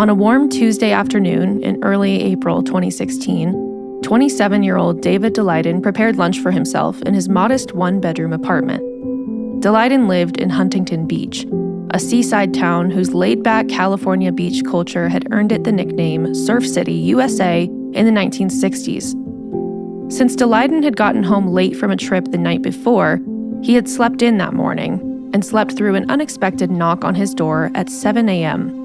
On a warm Tuesday afternoon in early April 2016, 27-year-old David Daleiden prepared lunch for himself in his modest one-bedroom apartment. Daleiden lived in Huntington Beach, a seaside town whose laid-back California beach culture had earned it the nickname Surf City, USA in the 1960s. Since Daleiden had gotten home late from a trip the night before, he had slept in that morning and slept through an unexpected knock on his door at 7 a.m.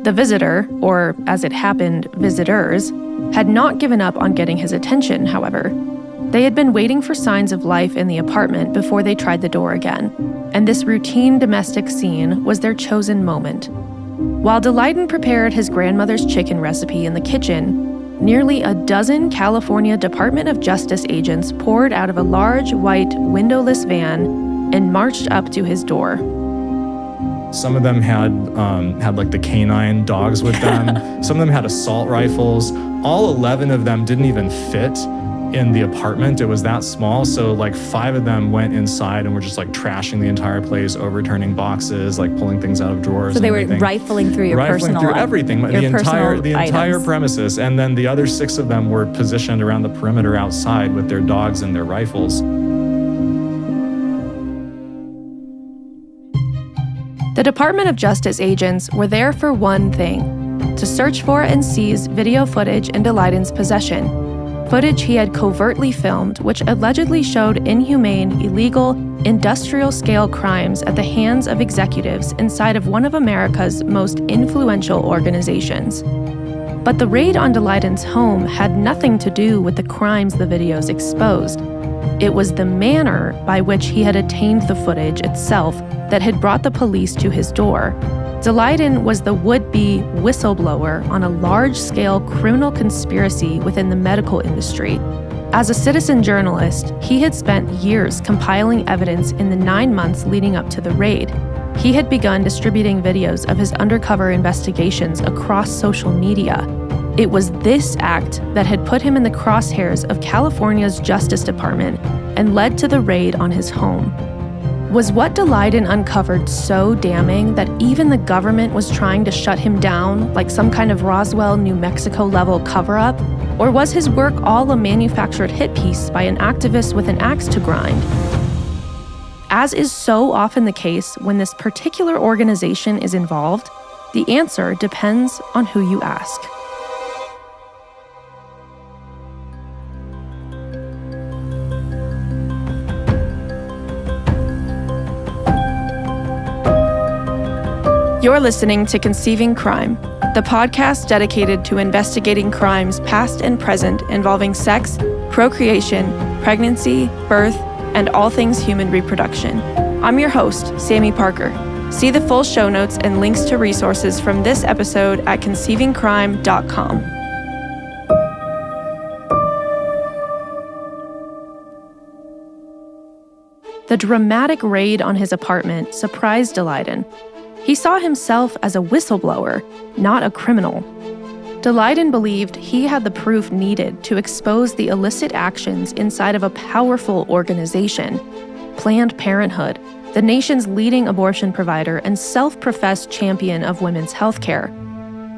The visitor, or as it happened, visitors, had not given up on getting his attention, however. They had been waiting for signs of life in the apartment before they tried the door again, and this routine domestic scene was their chosen moment. While Daleiden prepared his grandmother's chicken recipe in the kitchen, nearly a dozen California Department of Justice agents poured out of a large, white, windowless van and marched up to his door. Some of them had like the canine dogs with them. Some of them had assault rifles. All 11 of them didn't even fit in the apartment. It was that small. So like 5 of them went inside and were just like trashing the entire place, overturning boxes, like pulling things out of drawers. So they were rifling through your personal through everything, the entire premises. And then the other 6 of them were positioned around the perimeter outside with their dogs and their rifles. The Department of Justice agents were there for one thing: to search for and seize video footage in Daleiden's possession. Footage he had covertly filmed, which allegedly showed inhumane, illegal, industrial-scale crimes at the hands of executives inside of one of America's most influential organizations. But the raid on Daleiden's home had nothing to do with the crimes the videos exposed. It was the manner by which he had attained the footage itself that had brought the police to his door. Daleiden was the would-be whistleblower on a large-scale criminal conspiracy within the medical industry. As a citizen journalist, he had spent years compiling evidence in the 9 months leading up to the raid. He had begun distributing videos of his undercover investigations across social media. It was this act that had put him in the crosshairs of California's Justice Department and led to the raid on his home. Was what Daleiden uncovered so damning that even the government was trying to shut him down like some kind of Roswell, New Mexico-level cover-up? Or was his work all a manufactured hit piece by an activist with an axe to grind? As is so often the case when this particular organization is involved, the answer depends on who you ask. You're listening to Conceiving Crime, the podcast dedicated to investigating crimes past and present involving sex, procreation, pregnancy, birth, and all things human reproduction. I'm your host, Sami Parker. See the full show notes and links to resources from this episode at conceivingcrime.com. The dramatic raid on his apartment surprised Daleiden. He saw himself as a whistleblower, not a criminal. Daleiden believed he had the proof needed to expose the illicit actions inside of a powerful organization, Planned Parenthood, the nation's leading abortion provider and self-professed champion of women's health care.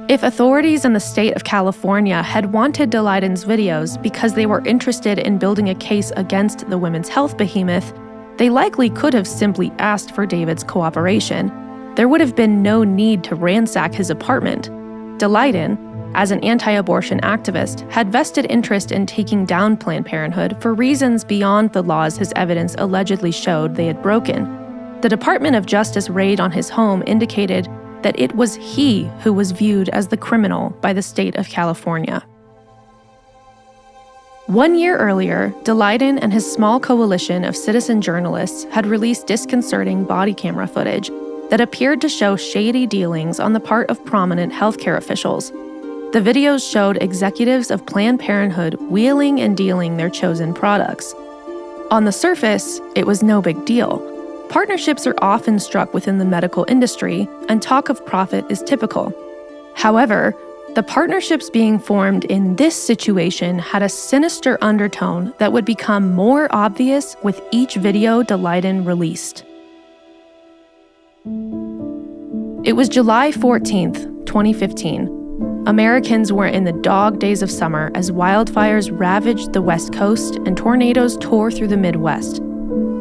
If authorities in the state of California had wanted Daleiden's videos because they were interested in building a case against the women's health behemoth, they likely could have simply asked for David's cooperation. There would have been no need to ransack his apartment. Daleiden, as an anti-abortion activist, had vested interest in taking down Planned Parenthood for reasons beyond the laws his evidence allegedly showed they had broken. The Department of Justice raid on his home indicated that it was he who was viewed as the criminal by the state of California. 1 year earlier, Daleiden and his small coalition of citizen journalists had released disconcerting body camera footage that appeared to show shady dealings on the part of prominent healthcare officials. The videos showed executives of Planned Parenthood wheeling and dealing their chosen products. On the surface, it was no big deal. Partnerships are often struck within the medical industry, and talk of profit is typical. However, the partnerships being formed in this situation had a sinister undertone that would become more obvious with each video Daleiden released. It was July 14th, 2015. Americans were in the dog days of summer as wildfires ravaged the West Coast and tornadoes tore through the Midwest.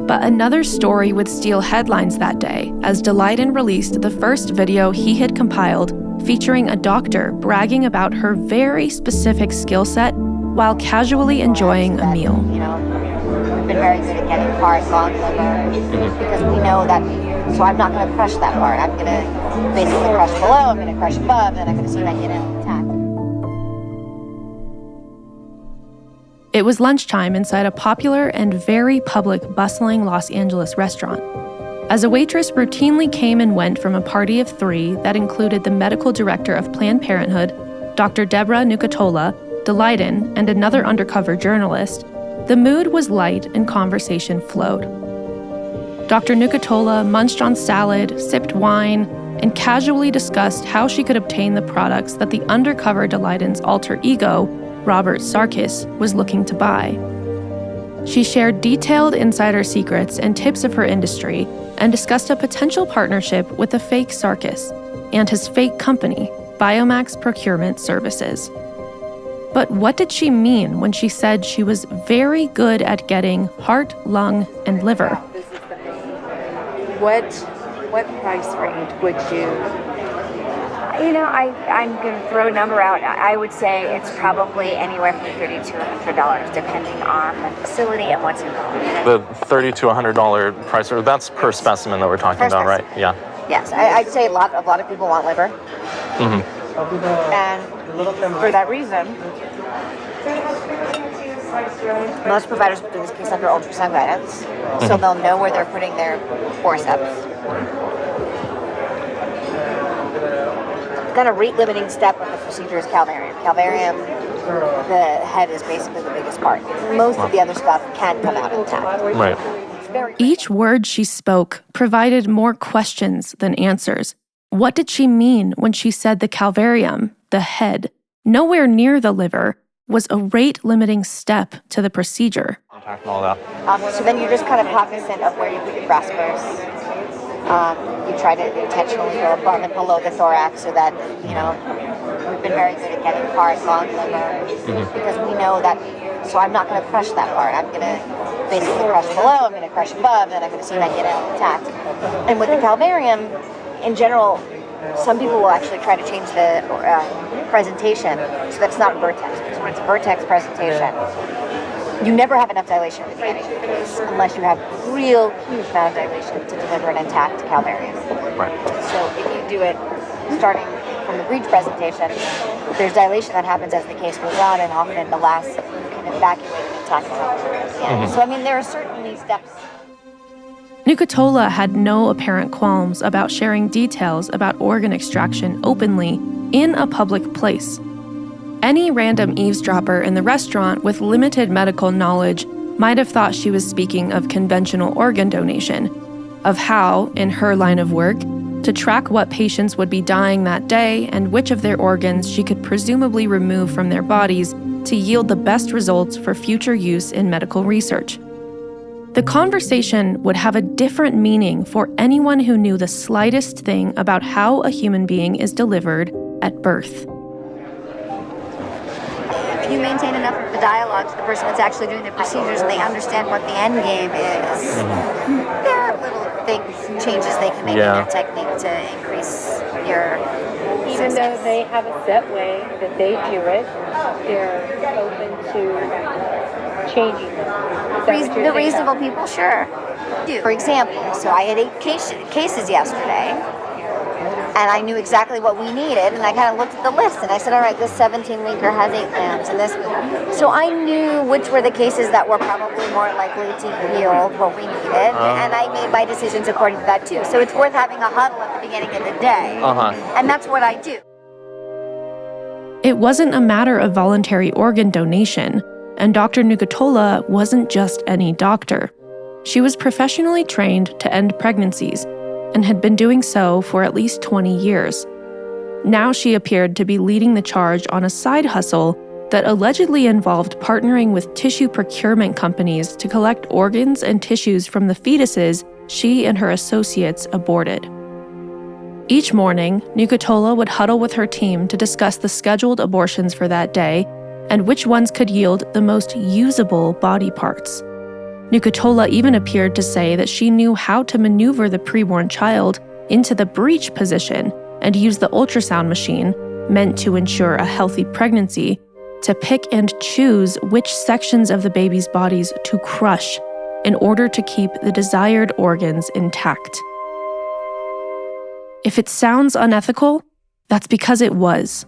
But another story would steal headlines that day as Daleiden released the first video he had compiled featuring a doctor bragging about her very specific skill set while casually enjoying a meal. We've been very good at getting hard, long liver, because we know that, so I'm not going to crush that part. I'm going to basically crush below, I'm going to crush above, and I'm going to see if I can get it intact. It was lunchtime inside a popular and very public bustling Los Angeles restaurant. As a waitress routinely came and went from a party of 3 that included the medical director of Planned Parenthood, Dr. Deborah Nucatola, Daleiden, and another undercover journalist, the mood was light and conversation flowed. Dr. Nucatola munched on salad, sipped wine, and casually discussed how she could obtain the products that the undercover Daleiden's alter ego, Robert Sarkis, was looking to buy. She shared detailed insider secrets and tips of her industry and discussed a potential partnership with the fake Sarkis and his fake company, Biomax Procurement Services. But what did she mean when she said she was very good at getting heart, lung, and liver? What price range would you? I'm going to throw a number out. I would say it's probably anywhere from $30 to $100, depending on the facility and what's involved. The $30 to $100 price, or that's per specimen that we're talking about, right? Yeah. Yes, I'd say a lot of people want liver. And for that reason, most providers will do this case under ultrasound guidance, so they'll know where they're putting their forceps. Kind of rate-limiting step of the procedure is calvarium. Calvarium, the head is basically the biggest part. Most of the other stuff can come out intact. Right. Each word she spoke provided more questions than answers. What did she mean when she said the calvarium, the head, nowhere near the liver, was a rate-limiting step to the procedure? All that. So then you're just kind of cognizant of where you put your graspers. You try to intentionally go above and below the thorax so that, we've been very good at getting hard, long liver, because we know that, so I'm not going to crush that part. I'm going to basically crush below, I'm going to crush above, and I'm going to see if I can get it intact. And with the calvarium, in general, some people will actually try to change the presentation so that it's not a vertex. Because when it's a vertex presentation, you never have enough dilation at the beginning of the case unless you have real huge amount of dilation to deliver an intact calvarium. Right. So if you do it starting from the breech presentation, there's dilation that happens as the case goes on, and often the last you can evacuate an intact calvarium. So there are certainly steps. Nucatola had no apparent qualms about sharing details about organ extraction openly in a public place. Any random eavesdropper in the restaurant with limited medical knowledge might have thought she was speaking of conventional organ donation, of how, in her line of work, to track what patients would be dying that day and which of their organs she could presumably remove from their bodies to yield the best results for future use in medical research. The conversation would have a different meaning for anyone who knew the slightest thing about how a human being is delivered at birth. If you maintain enough of the dialogue to the person that's actually doing the procedures and they understand what the end game is, there are little things, changes they can make in their technique to increase your Even though they have a set way that they do it, they're open to changing them. The reasonable people, sure. For example, so I had 8 cases yesterday, and I knew exactly what we needed, and I kind of looked at the list, and I said, all right, this 17-weeker has 8 lambs, and this. So I knew which were the cases that were probably more likely to yield what we needed, and I made my decisions according to that, too. So it's worth having a huddle at the beginning of the day, and that's what I do. It wasn't a matter of voluntary organ donation, and Dr. Nucatola wasn't just any doctor. She was professionally trained to end pregnancies and had been doing so for at least 20 years. Now she appeared to be leading the charge on a side hustle that allegedly involved partnering with tissue procurement companies to collect organs and tissues from the fetuses she and her associates aborted. Each morning, Nucatola would huddle with her team to discuss the scheduled abortions for that day and which ones could yield the most usable body parts. Nucatola even appeared to say that she knew how to maneuver the preborn child into the breech position and use the ultrasound machine, meant to ensure a healthy pregnancy, to pick and choose which sections of the baby's bodies to crush in order to keep the desired organs intact. If it sounds unethical, that's because it was.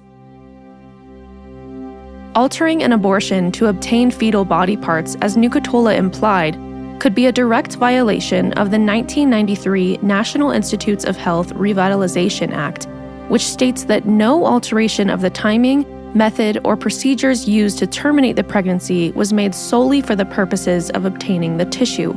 Altering an abortion to obtain fetal body parts, as Nucatola implied, could be a direct violation of the 1993 National Institutes of Health Revitalization Act, which states that no alteration of the timing, method, or procedures used to terminate the pregnancy was made solely for the purposes of obtaining the tissue.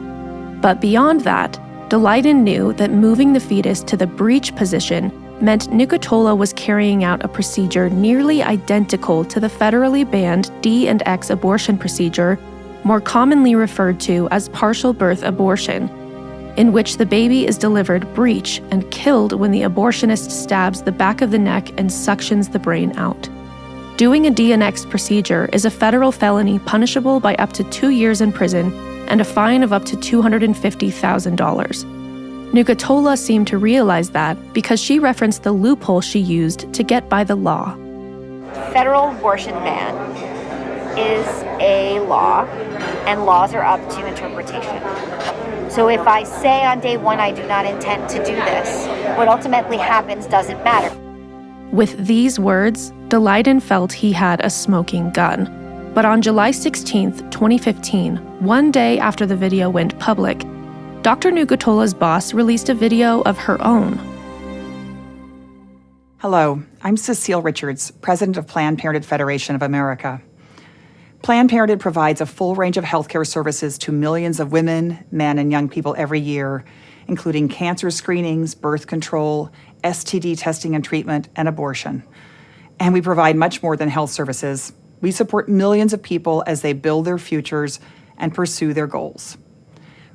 But beyond that, Daleiden knew that moving the fetus to the breech position meant Nucatola was carrying out a procedure nearly identical to the federally banned D and X abortion procedure, more commonly referred to as partial birth abortion, in which the baby is delivered breech and killed when the abortionist stabs the back of the neck and suctions the brain out. Doing a D and X procedure is a federal felony punishable by up to 2 years in prison and a fine of up to $250,000. Nucatola seemed to realize that because she referenced the loophole she used to get by the law. Federal abortion ban is a law, and laws are up to interpretation. So if I say on day one I do not intend to do this, what ultimately happens doesn't matter. With these words, Daleiden felt he had a smoking gun. But on July 16, 2015, one day after the video went public, Dr. Nucatola's boss released a video of her own. Hello, I'm Cecile Richards, president of Planned Parenthood Federation of America. Planned Parenthood provides a full range of healthcare services to millions of women, men, and young people every year, including cancer screenings, birth control, STD testing and treatment, and abortion. And we provide much more than health services. We support millions of people as they build their futures and pursue their goals.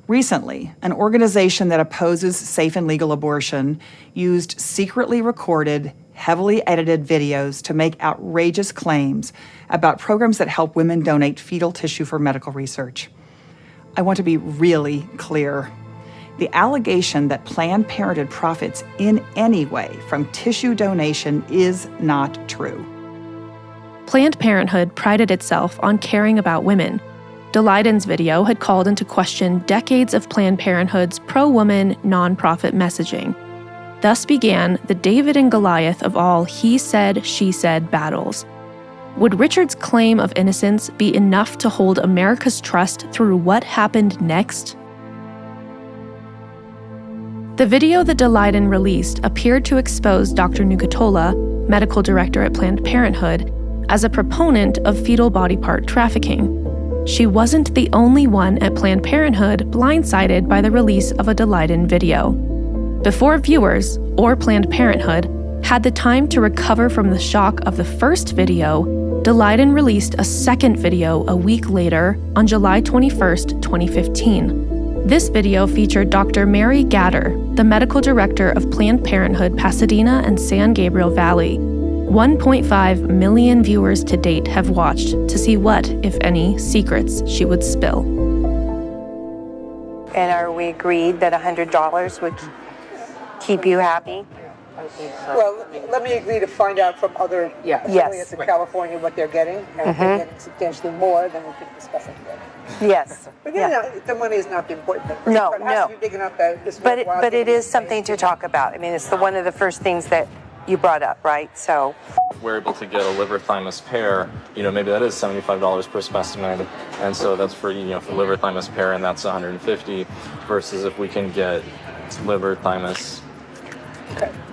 Recently, an organization that opposes safe and legal abortion used secretly recorded, heavily edited videos to make outrageous claims about programs that help women donate fetal tissue for medical research. I want to be really clear. The allegation that Planned Parenthood profits in any way from tissue donation is not true. Planned Parenthood prided itself on caring about women. Daleiden's video had called into question decades of Planned Parenthood's pro-woman, nonprofit messaging. Thus began the David and Goliath of all he said, she said battles. Would Richard's claim of innocence be enough to hold America's trust through what happened next? The video that Daleiden released appeared to expose Dr. Nucatola, medical director at Planned Parenthood, as a proponent of fetal body part trafficking. She wasn't the only one at Planned Parenthood blindsided by the release of a Daleiden video. Before viewers, or Planned Parenthood, had the time to recover from the shock of the first video, Daleiden released a second video a week later on July 21, 2015. This video featured Dr. Mary Gatter, the medical director of Planned Parenthood Pasadena and San Gabriel Valley. 1.5 million viewers to date have watched to see what, if any, secrets she would spill. And are we agreed that $100 would keep you happy? Well, let me agree to find out from other affiliates in California what they're getting. And if they're getting substantially more, then we can discuss it together. Yes. But the money is not the important thing. No, It has to be big enough that this but it is something to talk about. I mean, it's one of the first things that you brought up, right? So we're able to get a liver thymus pair, maybe that is $75 per specimen, and so that's for for liver thymus pair, and that's $150, versus if we can get liver thymus,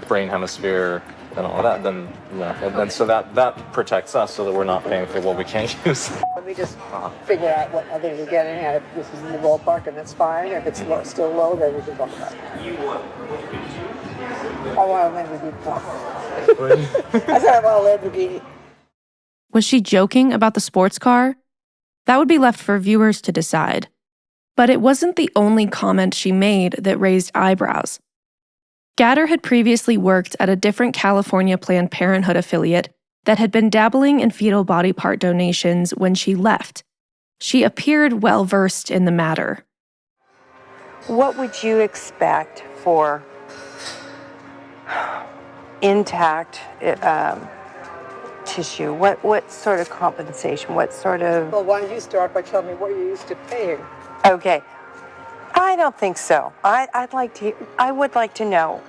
brain hemisphere, and all that, then and so that protects us so that we're not paying for what we can't use. Let me just figure out what others are getting, and if this is in the ballpark, and that's fine. If it's still low, then we can talk about it. I want a Lamborghini. I said I want a Lamborghini. Was she joking about the sports car? That would be left for viewers to decide. But it wasn't the only comment she made that raised eyebrows. Gatter had previously worked at a different California Planned Parenthood affiliate that had been dabbling in fetal body part donations when she left. She appeared well-versed in the matter. What would you expect for intact tissue? What sort of compensation? What sort of... Well, why don't you start by telling me what you're used to paying? Okay. I don't think so. I would like to know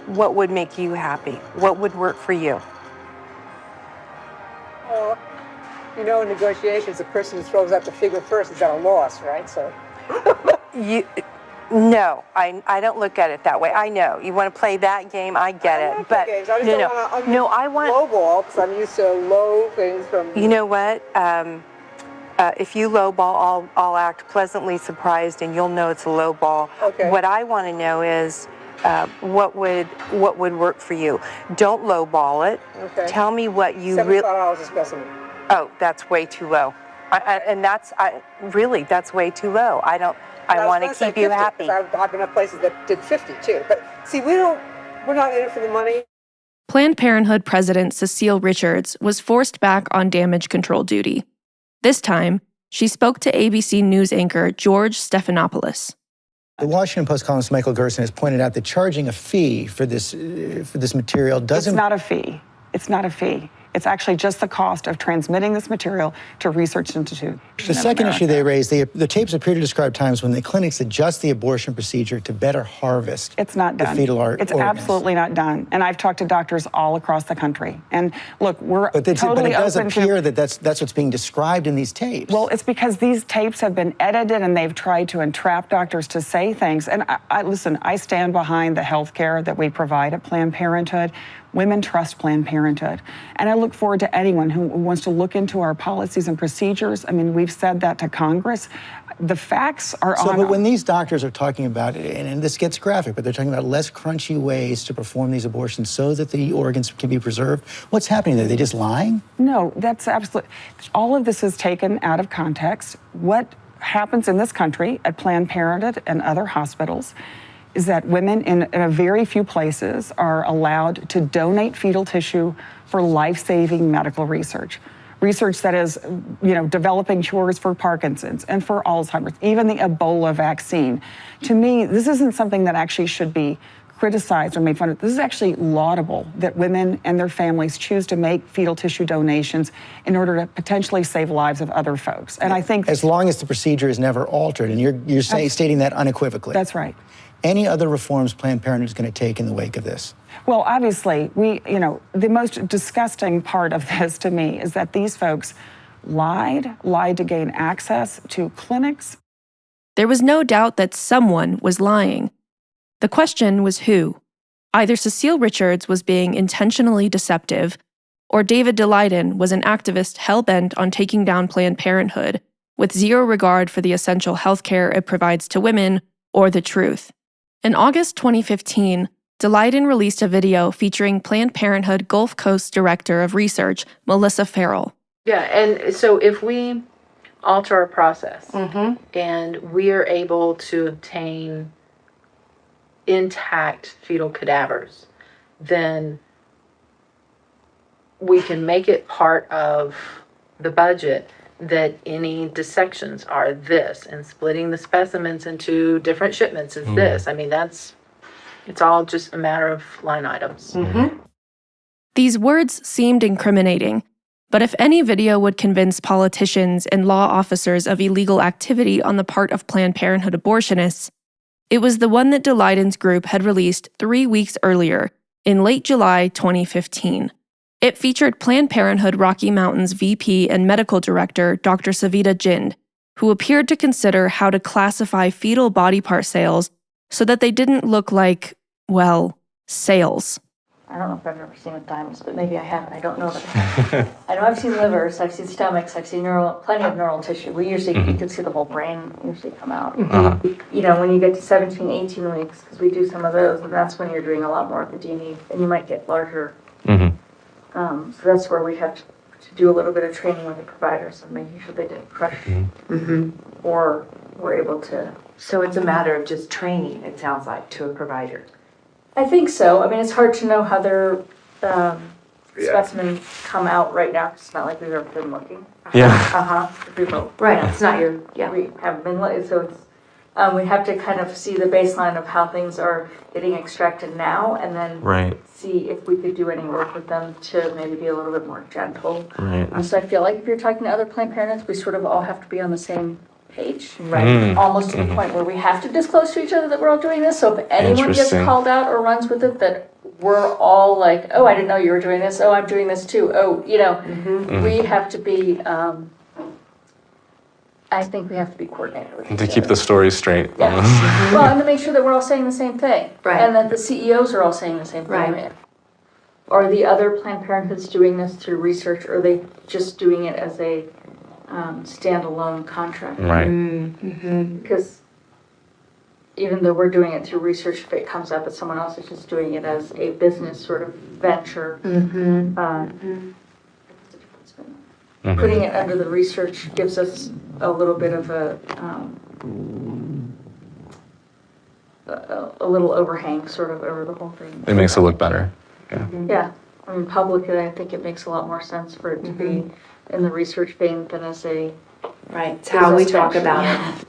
what would make you happy. What would work for you? Well, you know, in negotiations, the person who throws out the figure first is at a loss, right? So. No, I don't look at it that way. I know you want to play that game. I get it, but games. I just I want low ball because I'm used to low things from. You know what? If you low ball, I'll act pleasantly surprised, and you'll know it's a low ball. Okay. What I want to know is what would work for you. Don't low ball it. Okay. Tell me what you really. $75 a specimen. Oh, that's way too low. That's way too low. I want to keep you happy. I've been at places that did 50 too. But see, we're not in it for the money. Planned Parenthood President Cecile Richards was forced back on damage control duty. This time, she spoke to ABC News anchor George Stephanopoulos. The Washington Post columnist Michael Gerson has pointed out that charging a fee for this material doesn't... It's not a fee. It's not a fee. It's actually just the cost of transmitting this material to Research Institute. The second issue they raised, the tapes appear to describe times when the clinics adjust the abortion procedure to better harvest It's not done. the fetal It's organs. absolutely not done. And I've talked to doctors all across the country. And look, we're but it does open appear to, that that's what's being described in these tapes. Well, it's because these tapes have been edited and they've tried to entrap doctors to say things. And listen, I stand behind the health care that we provide at Planned Parenthood. Women trust Planned Parenthood. And I look forward to anyone who wants to look into our policies and procedures. I mean, we've said that to Congress. The facts are on... But when these doctors are talking about, and this gets graphic, but they're talking about less crunchy ways to perform these abortions so that the organs can be preserved, what's happening there? Are they just lying? No, that's absolutely... All of this is taken out of context. What happens in this country at Planned Parenthood and other hospitals is that women in a very few places are allowed to donate fetal tissue for life-saving medical research. Research that is, developing cures for Parkinson's and for Alzheimer's, even the Ebola vaccine. To me, this isn't something that actually should be criticized or made fun of. This is actually laudable that women and their families choose to make fetal tissue donations in order to potentially save lives of other folks. And I think... As long as the procedure is never altered, and you're stating that unequivocally. That's right. Any other reforms Planned Parenthood is going to take in the wake of this? Well, obviously, the most disgusting part of this to me is that these folks lied to gain access to clinics. There was no doubt that someone was lying. The question was who. Either Cecile Richards was being intentionally deceptive, or David Daleiden was an activist hell-bent on taking down Planned Parenthood, with zero regard for the essential health care it provides to women or the truth. In August 2015, Daleiden released a video featuring Planned Parenthood Gulf Coast Director of Research, Melissa Farrell. Yeah, and so if we alter our process and we are able to obtain intact fetal cadavers, then we can make it part of the budget that any dissections are this, and splitting the specimens into different shipments is this. I mean, it's all just a matter of line items. These words seemed incriminating, but if any video would convince politicians and law officers of illegal activity on the part of Planned Parenthood abortionists, it was the one that Daleiden's group had released 3 weeks earlier, in late July 2015. It featured Planned Parenthood Rocky Mountain's VP and medical director, Dr. Savita Jind, who appeared to consider how to classify fetal body part sales so that they didn't look like, well, sales. I don't know if I've ever seen with diamonds, but maybe I haven't. I don't know. I know I've seen livers, I've seen stomachs, I've seen plenty of neural tissue. We usually, you can see the whole brain usually come out. When you get to 17, 18 weeks, because we do some of those, and that's when you're doing a lot more of the DNA, and you might get larger. So that's where we have to do a little bit of training with the providers and making sure they didn't crush or we're able to. So it's a matter of just training, it sounds like, to a provider. I think so. I mean, it's hard to know how their specimens come out right now. It's not like we've ever been looking. Yeah. Right. It's not your. Yeah. We haven't been looking, so it's. We have to kind of see the baseline of how things are getting extracted now, and then see if we could do any work with them to maybe be a little bit more gentle. Right. So I feel like if you're talking to other Planned Parenthoods, we sort of all have to be on the same page, right? Almost to the point where we have to disclose to each other that we're all doing this. So if anyone gets called out or runs with it, that we're all like, oh, I didn't know you were doing this. Oh, I'm doing this too. Oh, we have to be. I think we have to be coordinated with each other. To keep the story straight. Yeah. Well, and to make sure that we're all saying the same thing. Right. And that the CEOs are all saying the same thing. Right. Are the other Planned Parenthoods doing this through research, or are they just doing it as a standalone contract? Right. Because even though we're doing it through research, if it comes up that someone else is just doing it as a business sort of venture, putting it under the research gives us a little bit of a little overhang sort of over the whole thing. It makes it look better. Yeah. Yeah. I mean, publicly, I think it makes a lot more sense for it to be in the research vein than as a... Right. It's how we talk about it.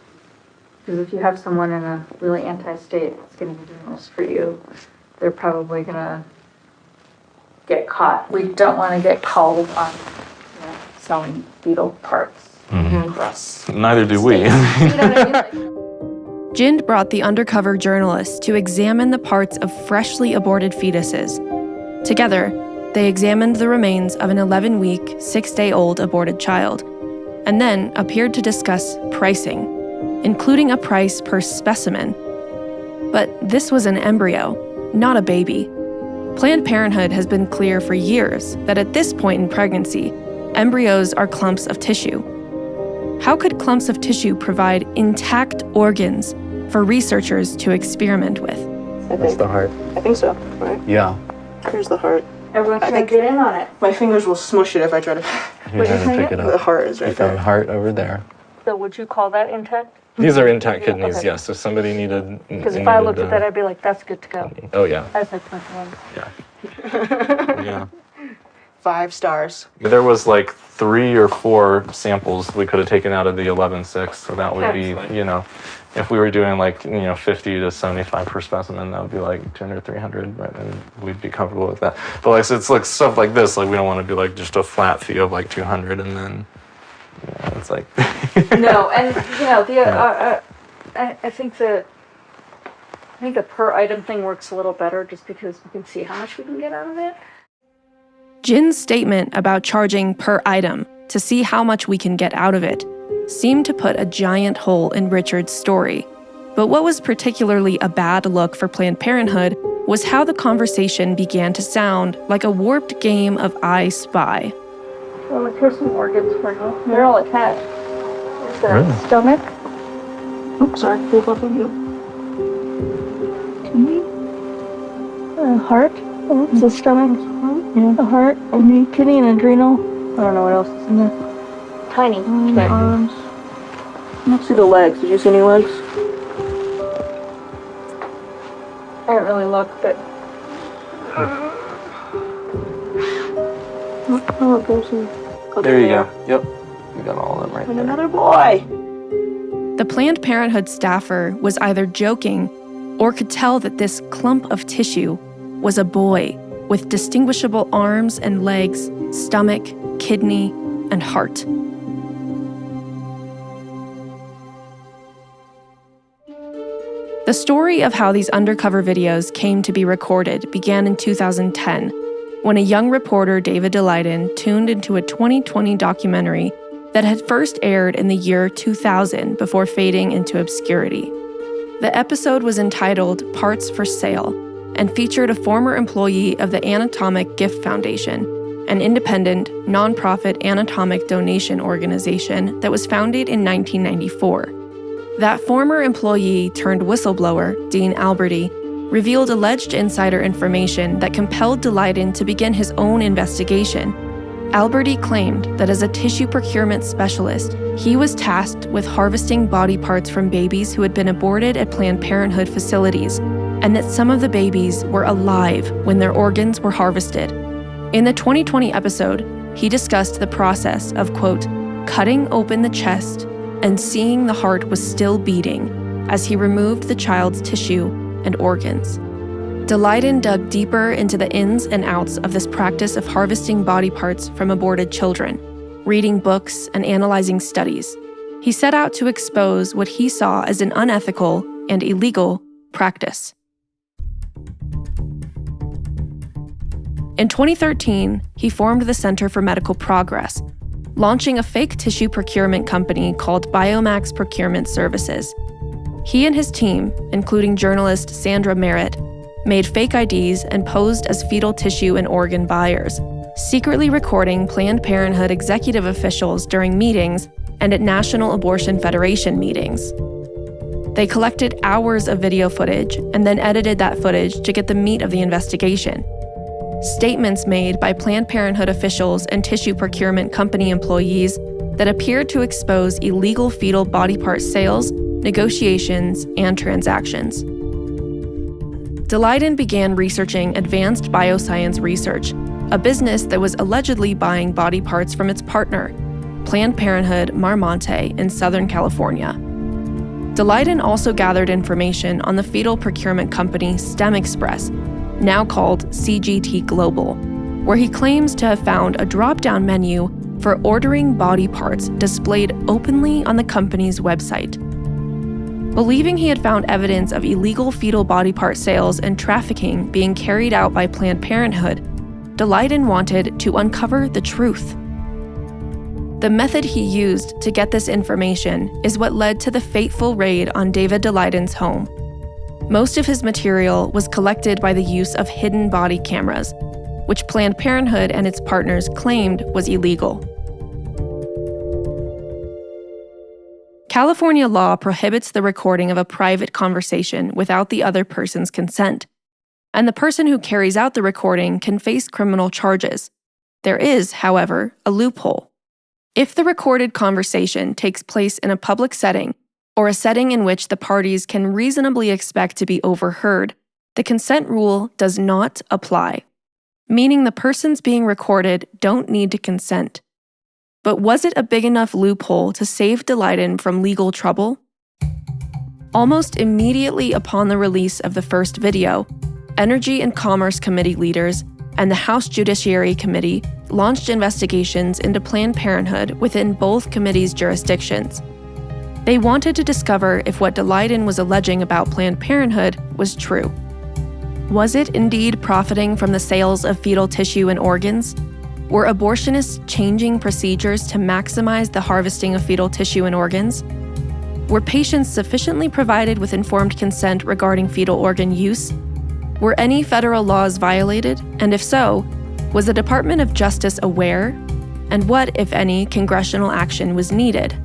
Because if you have someone in a really anti-state that's going to be doing this for you, they're probably going to get caught. We don't want to get called on selling beetle parts for us. Neither do we. You know what I mean? Jind brought the undercover journalists to examine the parts of freshly aborted fetuses. Together, they examined the remains of an 11-week, 6-day-old aborted child, and then appeared to discuss pricing, including a price per specimen. But this was an embryo, not a baby. Planned Parenthood has been clear for years that at this point in pregnancy, embryos are clumps of tissue. How could clumps of tissue provide intact organs for researchers to experiment with? That's the heart. I think so, right? Yeah. Here's the heart. Everyone can get in on it. My fingers will smush it if I try to. You're trying to pick it up. The heart is right there. The heart over there. So would you call that intact? These are intact kidneys, yes. If somebody needed... Because if I looked at that, I'd be like, that's good to go. Oh, yeah. That's like my one. Yeah. Yeah. 5 stars. There was like 3 or 4 samples we could have taken out of the 11.6, so that would be, if we were doing like, 50 to 75 per specimen, that would be like 200, 300, right? And we'd be comfortable with that. But like, so it's like stuff like this, like we don't want to do like just a flat fee of like 200 and then, it's like... No, and I think the per item thing works a little better just because we can see how much we can get out of it. Jind's statement about charging per item to see how much we can get out of it seemed to put a giant hole in Richard's story. But what was particularly a bad look for Planned Parenthood was how the conversation began to sound like a warped game of I Spy. Well, here's some organs for you. They're all attached. There's the stomach. Oops, sorry. Move up on you. Kidney. Heart. It's the stomach. Yeah. The heart. Kidney and adrenal. I don't know what else is in there. Tiny. Arms. Let's see the legs. Did you see any legs? I didn't really look, but... There you go. Yep. You got all of them right there. And another boy. The Planned Parenthood staffer was either joking or could tell that this clump of tissue was a boy with distinguishable arms and legs, stomach, kidney, and heart. The story of how these undercover videos came to be recorded began in 2010, when a young reporter, David Daleiden, tuned into a 2020 documentary that had first aired in the year 2000 before fading into obscurity. The episode was entitled Parts for Sale and featured a former employee of the Anatomic Gift Foundation, an independent, nonprofit anatomic donation organization that was founded in 1994. That former employee turned whistleblower, Dean Alberti, revealed alleged insider information that compelled Daleiden to begin his own investigation. Alberti claimed that as a tissue procurement specialist, he was tasked with harvesting body parts from babies who had been aborted at Planned Parenthood facilities and that some of the babies were alive when their organs were harvested. In the 2020 episode, he discussed the process of, quote, cutting open the chest and seeing the heart was still beating as he removed the child's tissue and organs. Daleiden dug deeper into the ins and outs of this practice of harvesting body parts from aborted children, reading books and analyzing studies. He set out to expose what he saw as an unethical and illegal practice. In 2013, he formed the Center for Medical Progress, launching a fake tissue procurement company called Biomax Procurement Services. He and his team, including journalist Sandra Merritt, made fake IDs and posed as fetal tissue and organ buyers, secretly recording Planned Parenthood executive officials during meetings and at National Abortion Federation meetings. They collected hours of video footage and then edited that footage to get the meat of the investigation. Statements made by Planned Parenthood officials and tissue procurement company employees that appeared to expose illegal fetal body part sales, negotiations, and transactions. Daleiden began researching advanced bioscience research, a business that was allegedly buying body parts from its partner, Planned Parenthood Marmonte in Southern California. Daleiden also gathered information on the fetal procurement company STEM Express, now called CGT Global, where he claims to have found a drop-down menu for ordering body parts displayed openly on the company's website. Believing he had found evidence of illegal fetal body part sales and trafficking being carried out by Planned Parenthood, Daleiden wanted to uncover the truth. The method he used to get this information is what led to the fateful raid on David Daleiden's home. Most of his material was collected by the use of hidden body cameras, which Planned Parenthood and its partners claimed was illegal. California law prohibits the recording of a private conversation without the other person's consent, and the person who carries out the recording can face criminal charges. There is, however, a loophole. If the recorded conversation takes place in a public setting, or a setting in which the parties can reasonably expect to be overheard, the consent rule does not apply, meaning the persons being recorded don't need to consent. But was it a big enough loophole to save Daleiden from legal trouble? Almost immediately upon the release of the first video, Energy and Commerce Committee leaders and the House Judiciary Committee launched investigations into Planned Parenthood within both committees' jurisdictions. They wanted to discover if what Daleiden was alleging about Planned Parenthood was true. Was it indeed profiting from the sales of fetal tissue and organs? Were abortionists changing procedures to maximize the harvesting of fetal tissue and organs? Were patients sufficiently provided with informed consent regarding fetal organ use? Were any federal laws violated? And if so, was the Department of Justice aware? And what, if any, congressional action was needed?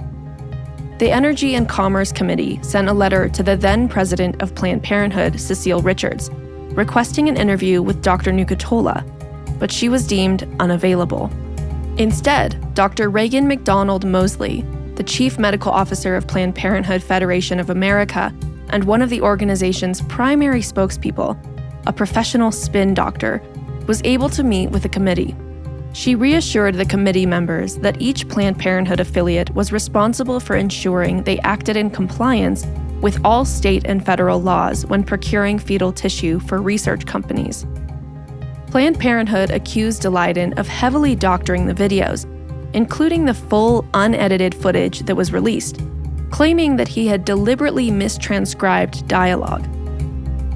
The Energy and Commerce Committee sent a letter to the then president of Planned Parenthood, Cecile Richards, requesting an interview with Dr. Nucatola, but she was deemed unavailable. Instead, Dr. Reagan McDonald Mosley, the chief medical officer of Planned Parenthood Federation of America and one of the organization's primary spokespeople, a professional spin doctor, was able to meet with the committee. She reassured the committee members that each Planned Parenthood affiliate was responsible for ensuring they acted in compliance with all state and federal laws when procuring fetal tissue for research companies. Planned Parenthood accused Daleiden of heavily doctoring the videos, including the full, unedited footage that was released, claiming that he had deliberately mistranscribed dialogue.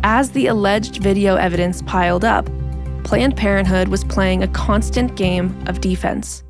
As the alleged video evidence piled up, Planned Parenthood was playing a constant game of defense.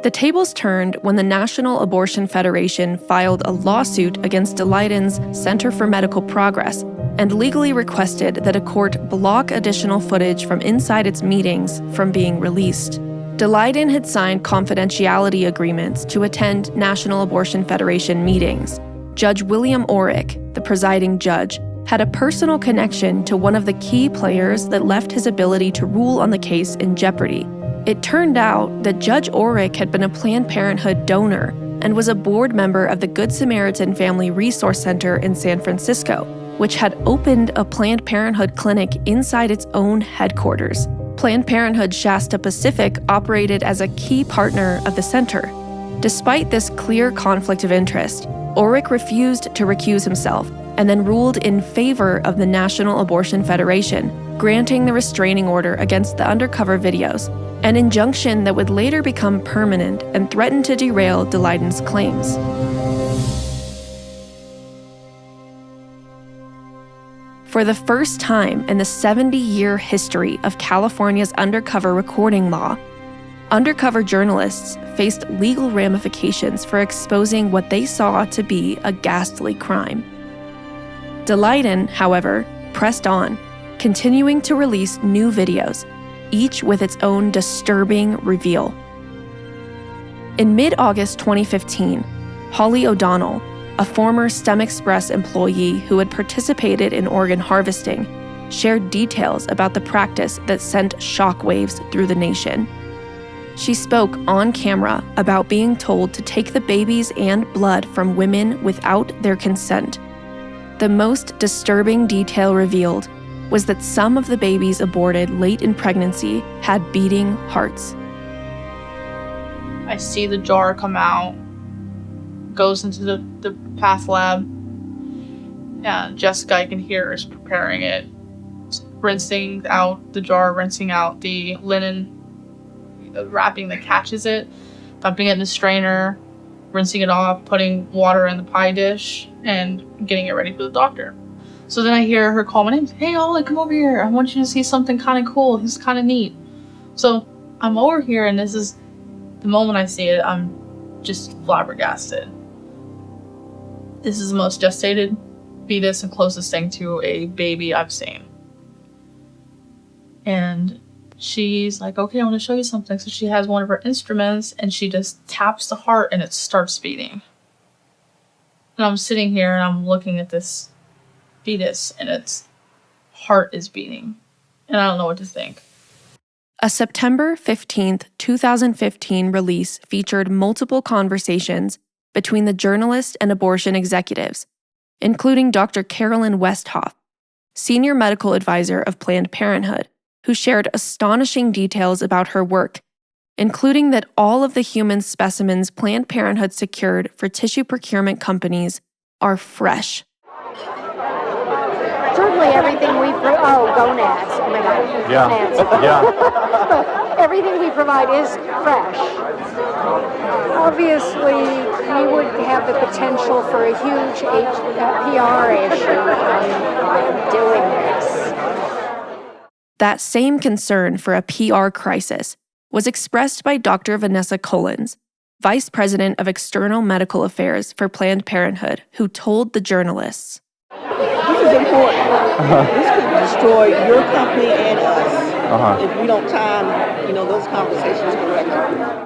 The tables turned when the National Abortion Federation filed a lawsuit against Daleiden's Center for Medical Progress and legally requested that a court block additional footage from inside its meetings from being released. Daleiden had signed confidentiality agreements to attend National Abortion Federation meetings. Judge William Orrick, the presiding judge, had a personal connection to one of the key players that left his ability to rule on the case in jeopardy. It turned out that Judge Orrick had been a Planned Parenthood donor and was a board member of the Good Samaritan Family Resource Center in San Francisco, which had opened a Planned Parenthood clinic inside its own headquarters. Planned Parenthood Shasta Pacific operated as a key partner of the center. Despite this clear conflict of interest, Ulrich refused to recuse himself and then ruled in favor of the National Abortion Federation, granting the restraining order against the Undercover videos, an injunction that would later become permanent and threaten to derail Daleiden's claims. For the first time in the 70-year history of California's undercover recording law, undercover journalists faced legal ramifications for exposing what they saw to be a ghastly crime. Daleiden, however, pressed on, continuing to release new videos, each with its own disturbing reveal. In mid-August 2015, Holly O'Donnell, a former STEM Express employee who had participated in organ harvesting, shared details about the practice that sent shockwaves through the nation. She spoke on camera about being told to take the babies and blood from women without their consent. The most disturbing detail revealed was that some of the babies aborted late in pregnancy had beating hearts. I see the jar come out, goes into the path lab, and Jessica, I can hear, is preparing it, rinsing out the jar, rinsing out the linen, the wrapping that catches it, dumping it in the strainer, rinsing it off, putting water in the pie dish, and getting it ready for the doctor. So then I hear her call my name. Hey, Ollie, come over here. I want you to see something kind of cool. This is kind of neat. So I'm over here, and this is the moment I see it, I'm just flabbergasted. This is the most gestated fetus and closest thing to a baby I've seen. And she's like, okay, I want to show you something. So she has one of her instruments and she just taps the heart and it starts beating. And I'm sitting here and I'm looking at this fetus and its heart is beating. And I don't know what to think. A September 15th, 2015 release featured multiple conversations between the journalist and abortion executives, including Dr. Carolyn Westhoff, senior medical advisor of Planned Parenthood, who shared astonishing details about her work, including that all of the human specimens Planned Parenthood secured for tissue procurement companies are fresh. Certainly everything we gonads. Oh my God. Yeah. Gonads. Yeah. Everything we provide is fresh. Obviously, we would have the potential for a huge PR issue on doing this. That same concern for a PR crisis was expressed by Dr. Vanessa Collins, Vice President of External Medical Affairs for Planned Parenthood, who told the journalists, "This is important. This could destroy your company and us if we don't time, those conversations correctly."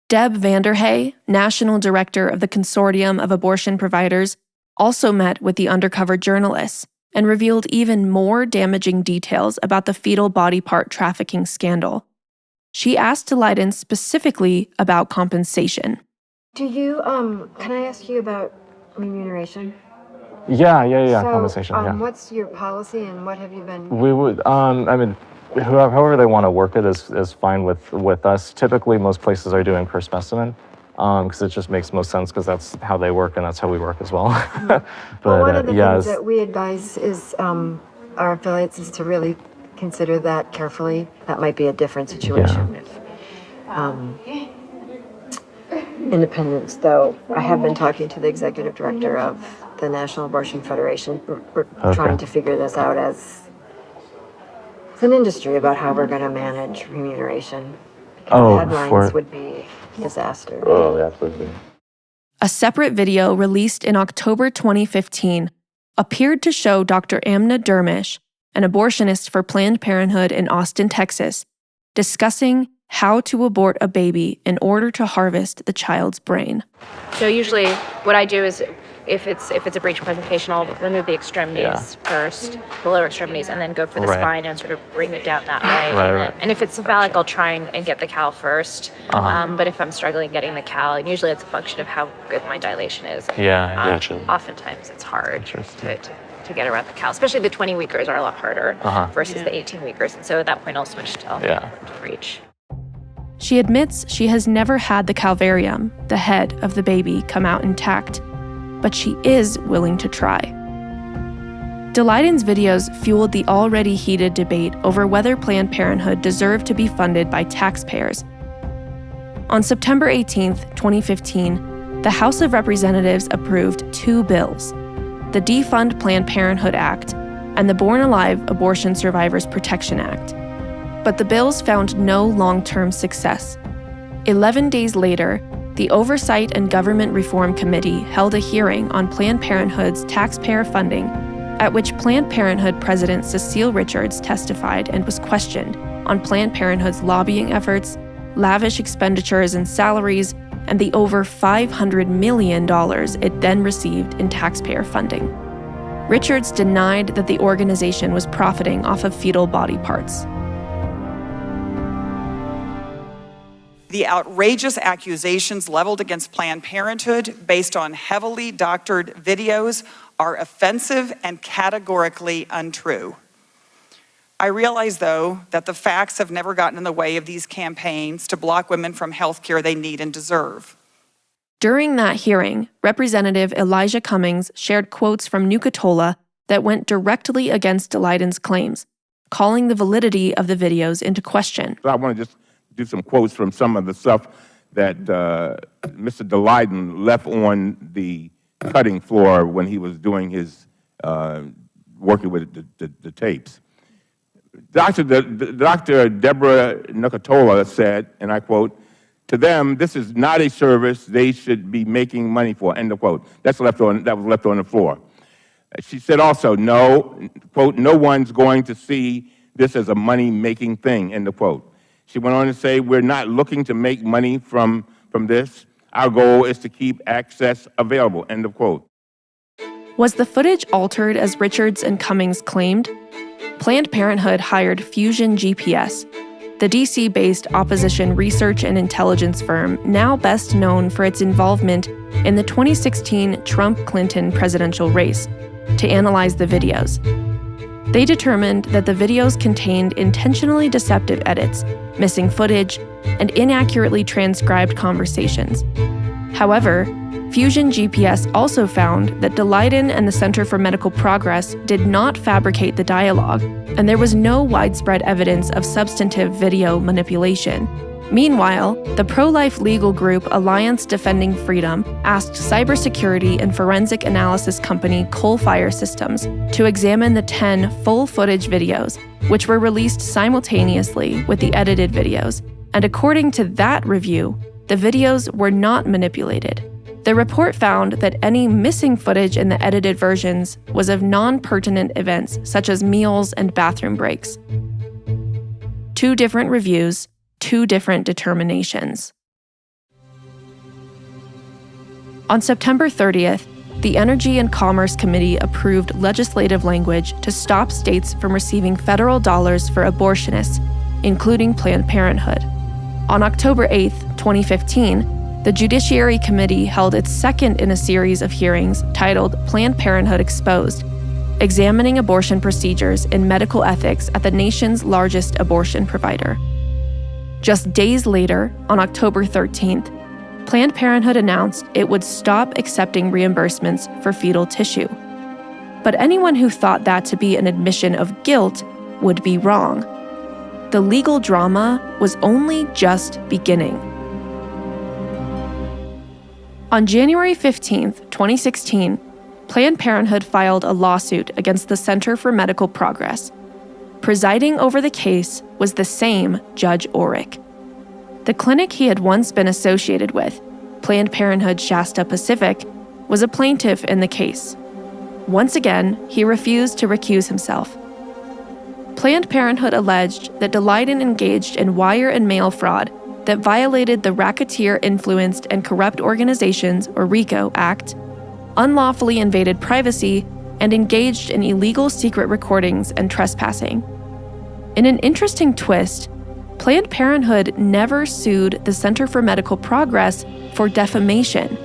Deb Vanderhey, National Director of the Consortium of Abortion Providers, also met with the undercover journalists and revealed even more damaging details about the fetal body part trafficking scandal. She asked Daleiden specifically about compensation. Do you, can I ask you about remuneration? Yeah, So, compensation, yeah. What's your policy and what have you been? We would, however they want to work it is fine with us. Typically, most places are doing per specimen because it just makes most sense because that's how they work and that's how we work as well. But well, one of the things that we advise is our affiliates is to really consider that carefully. That might be a different situation. If, independence, though, I have been talking to the executive director of the National Abortion Federation. We're trying to figure this out as an industry about how we're going to manage remuneration. Because the headlines would be disaster. Oh, absolutely. A separate video released in October 2015 appeared to show Dr. Amna Dermish, an abortionist for Planned Parenthood in Austin, Texas, discussing how to abort a baby in order to harvest the child's brain. So usually what I do is if it's a breech presentation, I'll remove the extremities first, the lower extremities, and then go for the spine and sort of bring it down that way. And if it's cephalic, I'll try and get the cal first. But if I'm struggling getting the cal, and usually it's a function of how good my dilation is. Gotcha. Oftentimes it's hard to to get around the cow, especially the 20-weekers are a lot harder versus the 18-weekers. And so at that point, I'll switch to breech. She admits she has never had the calvarium, the head of the baby, come out intact, but she is willing to try. Daleiden's videos fueled the already heated debate over whether Planned Parenthood deserved to be funded by taxpayers. On September 18, 2015, the House of Representatives approved 2 bills, the Defund Planned Parenthood Act and the Born Alive Abortion Survivors Protection Act. But the bills found no long-term success. 11 days later, the Oversight and Government Reform Committee held a hearing on Planned Parenthood's taxpayer funding, at which Planned Parenthood President Cecile Richards testified and was questioned on Planned Parenthood's lobbying efforts, lavish expenditures and salaries, and the over $500 million it then received in taxpayer funding. Richards denied that the organization was profiting off of fetal body parts. The outrageous accusations leveled against Planned Parenthood based on heavily doctored videos are offensive and categorically untrue. I realize, though, that the facts have never gotten in the way of these campaigns to block women from health care they need and deserve. During that hearing, Representative Elijah Cummings shared quotes from Nuka-Tola that went directly against Daleiden's claims, calling the validity of the videos into question. So I want to just do some quotes from some of the stuff that Mr. Daleiden left on the cutting floor when he was doing his working with the tapes. Dr. Deborah Nuka-Tola said, and I quote, "To them, this is not a service they should be making money for," end of quote. That was left on the floor. She said also, no, quote, "No one's going to see this as a money-making thing," end of quote. She went on to say, "We're not looking to make money from this. Our goal is to keep access available," end of quote. Was the footage altered as Richards and Cummings claimed? Planned Parenthood hired Fusion GPS, the DC-based opposition research and intelligence firm now best known for its involvement in the 2016 Trump-Clinton presidential race, to analyze the videos. They determined that the videos contained intentionally deceptive edits, missing footage, and inaccurately transcribed conversations. However, Fusion GPS also found that Daleiden and the Center for Medical Progress did not fabricate the dialogue, and there was no widespread evidence of substantive video manipulation. Meanwhile, the pro-life legal group Alliance Defending Freedom asked cybersecurity and forensic analysis company Coalfire Systems to examine the 10 full-footage videos, which were released simultaneously with the edited videos. And according to that review, the videos were not manipulated. The report found that any missing footage in the edited versions was of non-pertinent events such as meals and bathroom breaks. 2 different reviews, 2 different determinations. On September 30th, the Energy and Commerce Committee approved legislative language to stop states from receiving federal dollars for abortionists, including Planned Parenthood. On October 8th, 2015, the Judiciary Committee held its second in a series of hearings titled Planned Parenthood Exposed, examining abortion procedures and medical ethics at the nation's largest abortion provider. Just days later, on October 13th, Planned Parenthood announced it would stop accepting reimbursements for fetal tissue. But anyone who thought that to be an admission of guilt would be wrong. The legal drama was only just beginning. On January 15, 2016, Planned Parenthood filed a lawsuit against the Center for Medical Progress. Presiding over the case was the same Judge Orrick. The clinic he had once been associated with, Planned Parenthood Shasta Pacific, was a plaintiff in the case. Once again, he refused to recuse himself. Planned Parenthood alleged that Daleiden engaged in wire and mail fraud that violated the Racketeer Influenced and Corrupt Organizations, or RICO, Act, unlawfully invaded privacy, and engaged in illegal secret recordings and trespassing. In an interesting twist, Planned Parenthood never sued the Center for Medical Progress for defamation,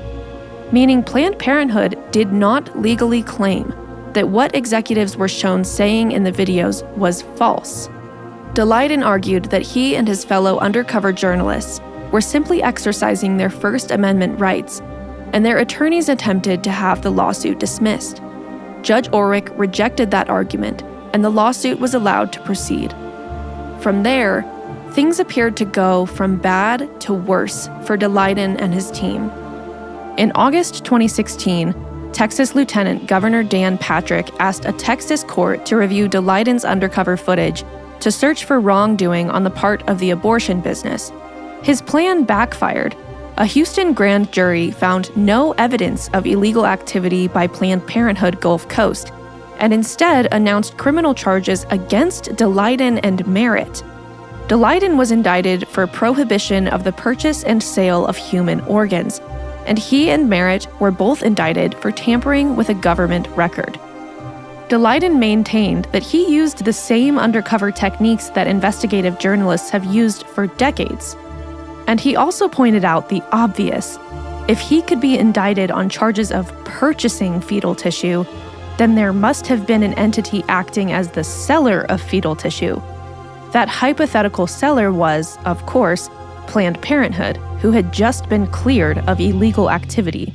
meaning Planned Parenthood did not legally claim that what executives were shown saying in the videos was false. Daleiden argued that he and his fellow undercover journalists were simply exercising their First Amendment rights, and their attorneys attempted to have the lawsuit dismissed. Judge Ulrich rejected that argument, and the lawsuit was allowed to proceed. From there, things appeared to go from bad to worse for Daleiden and his team. In August 2016, Texas Lieutenant Governor Dan Patrick asked a Texas court to review Daleiden's undercover footage to search for wrongdoing on the part of the abortion business. His plan backfired. A Houston grand jury found no evidence of illegal activity by Planned Parenthood Gulf Coast, and instead announced criminal charges against Daleiden and Merritt. Daleiden was indicted for prohibition of the purchase and sale of human organs, and he and Merritt were both indicted for tampering with a government record. Daleiden maintained that he used the same undercover techniques that investigative journalists have used for decades. And he also pointed out the obvious. If he could be indicted on charges of purchasing fetal tissue, then there must have been an entity acting as the seller of fetal tissue. That hypothetical seller was, of course, Planned Parenthood, who had just been cleared of illegal activity.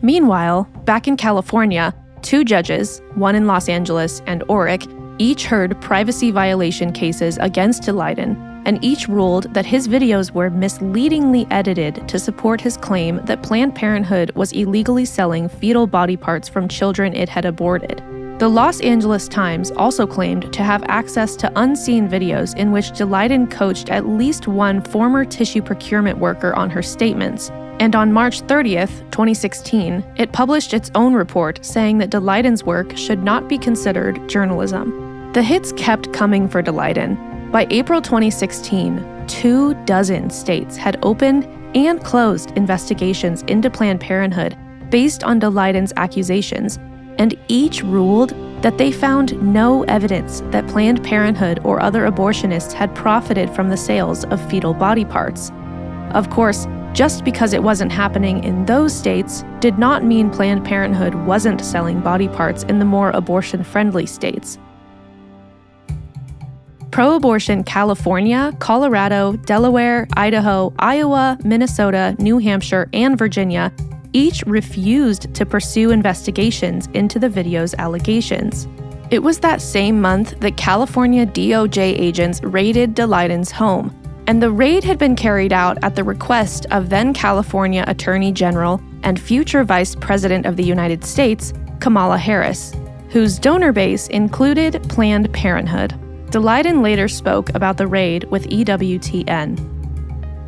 Meanwhile, back in California, 2 judges, one in Los Angeles and Ulrich, each heard privacy violation cases against Daleiden, and each ruled that his videos were misleadingly edited to support his claim that Planned Parenthood was illegally selling fetal body parts from children it had aborted. The Los Angeles Times also claimed to have access to unseen videos in which Daleiden coached at least one former tissue procurement worker on her statements. And on March 30th, 2016, it published its own report saying that Daleiden's work should not be considered journalism. The hits kept coming for Daleiden. By April 2016, 24 states had opened and closed investigations into Planned Parenthood based on Daleiden's accusations, and each ruled that they found no evidence that Planned Parenthood or other abortionists had profited from the sales of fetal body parts. Of course, just because it wasn't happening in those states did not mean Planned Parenthood wasn't selling body parts in the more abortion-friendly states. Pro-abortion California, Colorado, Delaware, Idaho, Iowa, Minnesota, New Hampshire, and Virginia each refused to pursue investigations into the video's allegations. It was that same month that California DOJ agents raided Daleiden's home, and the raid had been carried out at the request of then California Attorney General and future Vice President of the United States, Kamala Harris, whose donor base included Planned Parenthood. Daleiden later spoke about the raid with EWTN.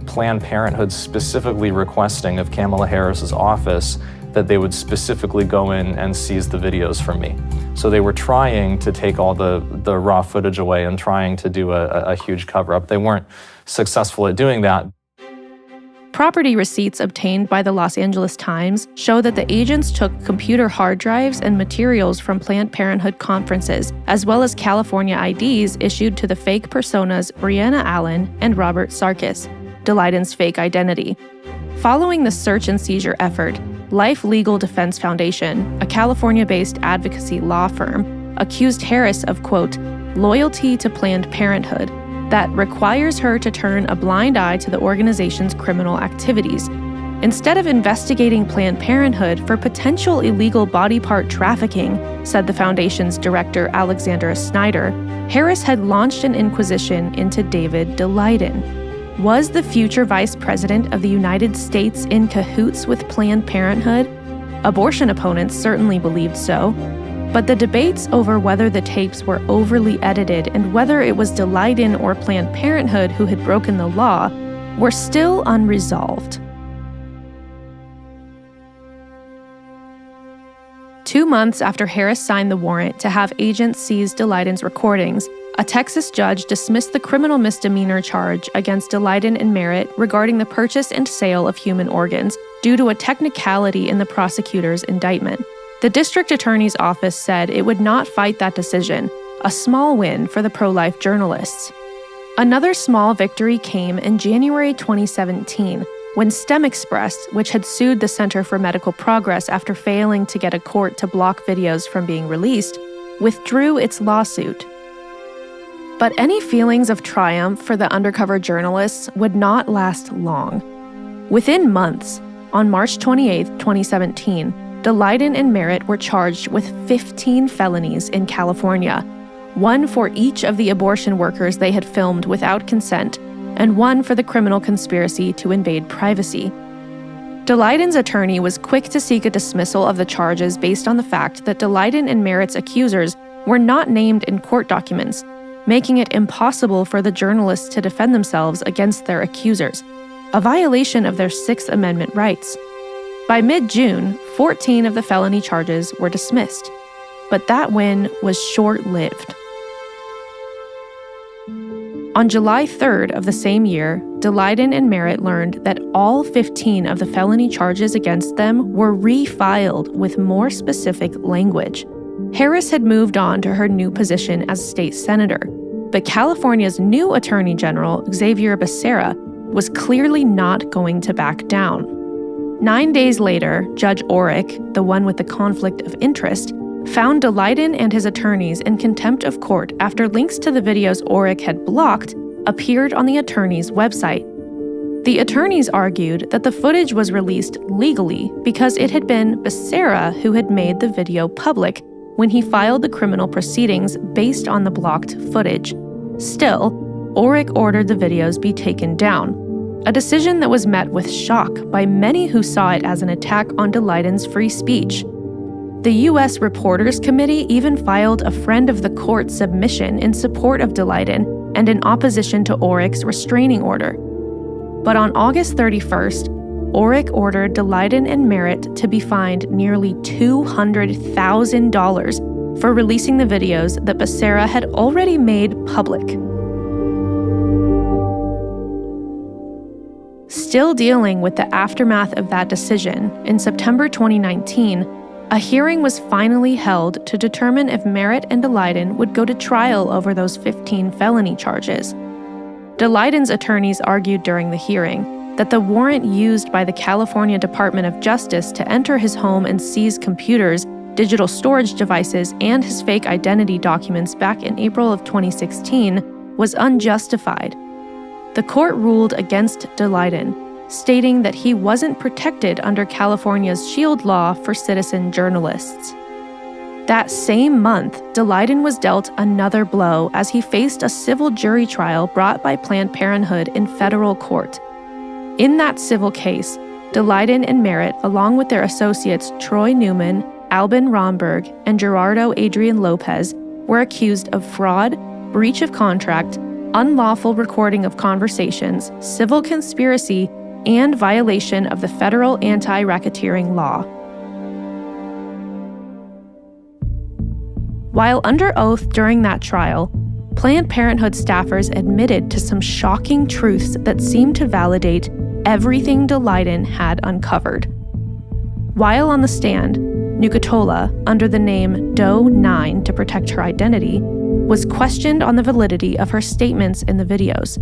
Planned Parenthood specifically requesting of Kamala Harris's office that they would specifically go in and seize the videos from me. So they were trying to take all the raw footage away and trying to do a huge cover-up. They weren't successful at doing that. Property receipts obtained by the Los Angeles Times show that the agents took computer hard drives and materials from Planned Parenthood conferences, as well as California IDs issued to the fake personas Brianna Allen and Robert Sarkis, Daleiden's fake identity. Following the search and seizure effort, Life Legal Defense Foundation, a California-based advocacy law firm, accused Harris of, quote, loyalty to Planned Parenthood that requires her to turn a blind eye to the organization's criminal activities. Instead of investigating Planned Parenthood for potential illegal body part trafficking, said the foundation's director Alexandra Snyder, Harris had launched an inquisition into David Daleiden. Was the future vice president of the United States in cahoots with Planned Parenthood? Abortion opponents certainly believed so. But the debates over whether the tapes were overly edited and whether it was Daleiden or Planned Parenthood who had broken the law were still unresolved. 2 months after Harris signed the warrant to have agents seize Daleiden's recordings, a Texas judge dismissed the criminal misdemeanor charge against Daleiden and Merritt regarding the purchase and sale of human organs due to a technicality in the prosecutor's indictment. The district attorney's office said it would not fight that decision, a small win for the pro-life journalists. Another small victory came in January 2017, when STEM Express, which had sued the Center for Medical Progress after failing to get a court to block videos from being released, withdrew its lawsuit. But any feelings of triumph for the undercover journalists would not last long. Within months, on March 28, 2017, Daleiden and Merritt were charged with 15 felonies in California, one for each of the abortion workers they had filmed without consent, and one for the criminal conspiracy to invade privacy. Daleiden's attorney was quick to seek a dismissal of the charges based on the fact that Daleiden and Merritt's accusers were not named in court documents, making it impossible for the journalists to defend themselves against their accusers, a violation of their Sixth Amendment rights. By mid-June, 14 of the felony charges were dismissed, but that win was short-lived. On July 3rd of the same year, Daleiden and Merritt learned that all 15 of the felony charges against them were refiled with more specific language. Harris had moved on to her new position as state senator, but California's new attorney general, Xavier Becerra, was clearly not going to back down. 9 days later, Judge Orrick, the one with the conflict of interest, found Daleiden and his attorneys in contempt of court after links to the videos Orrick had blocked appeared on the attorney's website. The attorneys argued that the footage was released legally because it had been Becerra who had made the video public when he filed the criminal proceedings based on the blocked footage. Still, Orrick ordered the videos be taken down, a decision that was met with shock by many who saw it as an attack on Daleiden's free speech. The U.S. Reporters Committee even filed a friend of the court submission in support of Daleiden and in opposition to Orrick's restraining order. But on August 31st, Orrick ordered Daleiden and Merritt to be fined nearly $200,000 for releasing the videos that Becerra had already made public. Still dealing with the aftermath of that decision, in September 2019, a hearing was finally held to determine if Merritt and Daleiden would go to trial over those 15 felony charges. Daleiden's attorneys argued during the hearing that the warrant used by the California Department of Justice to enter his home and seize computers, digital storage devices, and his fake identity documents back in April of 2016 was unjustified. The court ruled against Daleiden, stating that he wasn't protected under California's SHIELD law for citizen journalists. That same month, Daleiden was dealt another blow as he faced a civil jury trial brought by Planned Parenthood in federal court. In that civil case, Daleiden and Merritt, along with their associates Troy Newman, Albin Romberg, and Gerardo Adrian Lopez, were accused of fraud, breach of contract, unlawful recording of conversations, civil conspiracy, and violation of the federal anti-racketeering law. While under oath during that trial, Planned Parenthood staffers admitted to some shocking truths that seemed to validate everything Daleiden had uncovered. While on the stand, Nucatola, under the name Doe 9 to protect her identity, was questioned on the validity of her statements in the videos.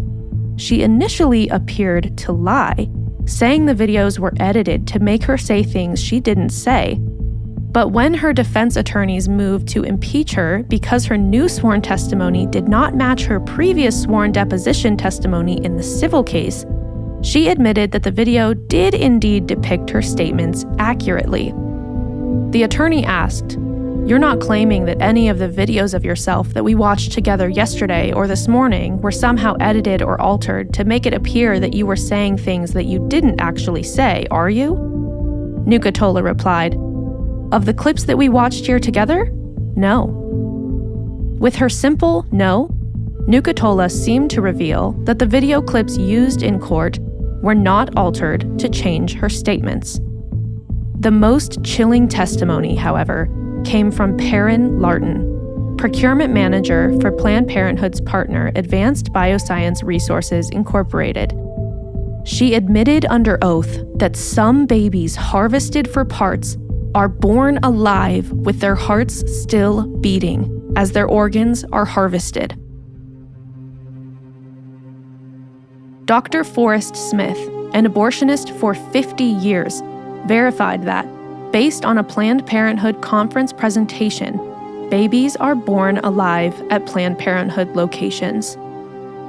She initially appeared to lie, saying the videos were edited to make her say things she didn't say. But when her defense attorneys moved to impeach her because her new sworn testimony did not match her previous sworn deposition testimony in the civil case, she admitted that the video did indeed depict her statements accurately. The attorney asked, "You're not claiming that any of the videos of yourself that we watched together yesterday or this morning were somehow edited or altered to make it appear that you were saying things that you didn't actually say, are you?" Nucatola replied, "Of the clips that we watched here together? No." With her simple no, Nucatola seemed to reveal that the video clips used in court were not altered to change her statements. The most chilling testimony, however, came from Perrin Larton, procurement manager for Planned Parenthood's partner, Advanced Bioscience Resources Incorporated. She admitted under oath that some babies harvested for parts are born alive with their hearts still beating as their organs are harvested. Dr. Forrest Smith, an abortionist for 50 years, verified that, based on a Planned Parenthood conference presentation, babies are born alive at Planned Parenthood locations.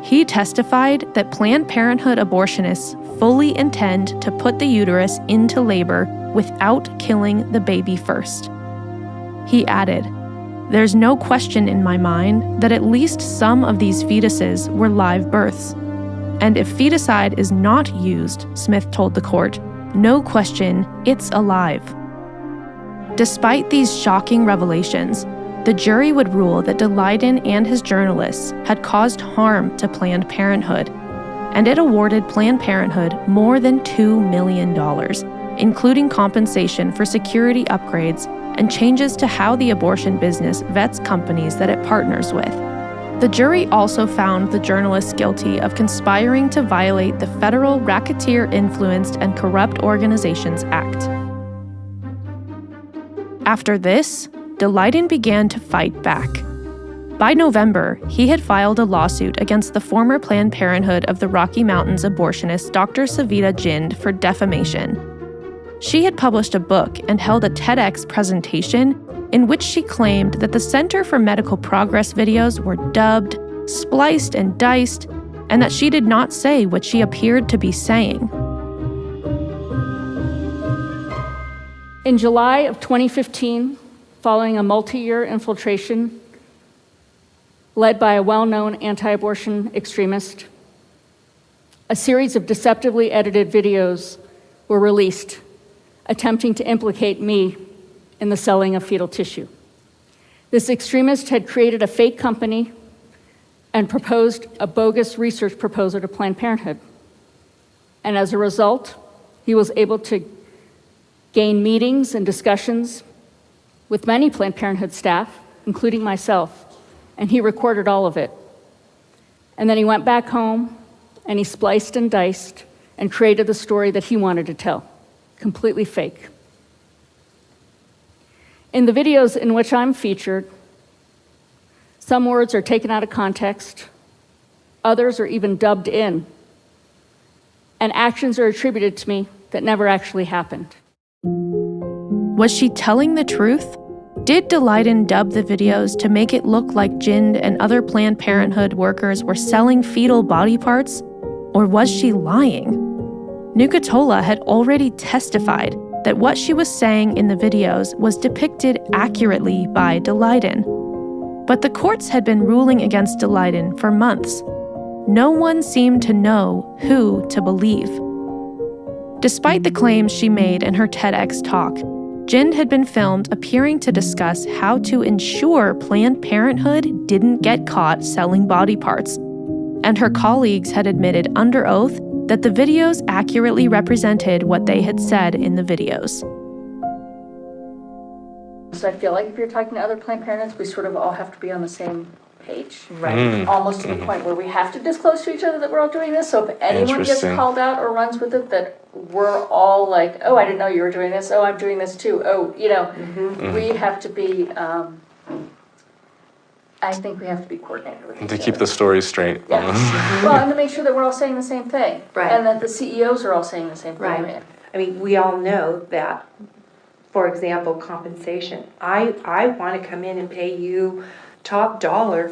He testified that Planned Parenthood abortionists fully intend to put the uterus into labor without killing the baby first. He added, "There's no question in my mind that at least some of these fetuses were live births. And if feticide is not used," Smith told the court, "no question, it's alive." Despite these shocking revelations, the jury would rule that Daleiden and his journalists had caused harm to Planned Parenthood, and it awarded Planned Parenthood more than $2 million, including compensation for security upgrades and changes to how the abortion business vets companies that it partners with. The jury also found the journalists guilty of conspiring to violate the Federal Racketeer-Influenced and Corrupt Organizations Act. After this, Daleiden began to fight back. By November, he had filed a lawsuit against the former Planned Parenthood of the Rocky Mountains abortionist Dr. Savita Jind for defamation. She had published a book and held a TEDx presentation in which she claimed that the Center for Medical Progress videos were dubbed, spliced, and diced, and that she did not say what she appeared to be saying. In July of 2015, following a multi-year infiltration led by a well-known anti-abortion extremist, a series of deceptively edited videos were released attempting to implicate me in the selling of fetal tissue. This extremist had created a fake company and proposed a bogus research proposal to Planned Parenthood. And as a result, he was able to gain meetings and discussions with many Planned Parenthood staff, including myself, and he recorded all of it. And then he went back home and he spliced and diced and created the story that he wanted to tell, completely fake. In the videos in which I'm featured, some words are taken out of context, others are even dubbed in, and actions are attributed to me that never actually happened. Was she telling the truth? Did Daleiden dub the videos to make it look like Jind and other Planned Parenthood workers were selling fetal body parts? Or was she lying? Nucatola had already testified that what she was saying in the videos was depicted accurately by Daleiden. But the courts had been ruling against Daleiden for months. No one seemed to know who to believe. Despite the claims she made in her TEDx talk, Jind had been filmed appearing to discuss how to ensure Planned Parenthood didn't get caught selling body parts, and her colleagues had admitted under oath that the videos accurately represented what they had said in the videos. So I feel like if you're talking to other Planned Parenthoods, we sort of all have to be on the same page, right? Almost to the point where we have to disclose to each other that we're all doing this. So if anyone gets called out or runs with it, that we're all like, oh, I didn't know you were doing this. Oh, I'm doing this too. Oh, you know, we have to be, I think we have to be coordinated with each other. To keep the story straight. Yeah. Well, and to make sure that we're all saying the same thing. Right. And that the CEOs are all saying the same thing. Right. I mean, we all know that, for example, compensation. I want to come in and pay you top dollar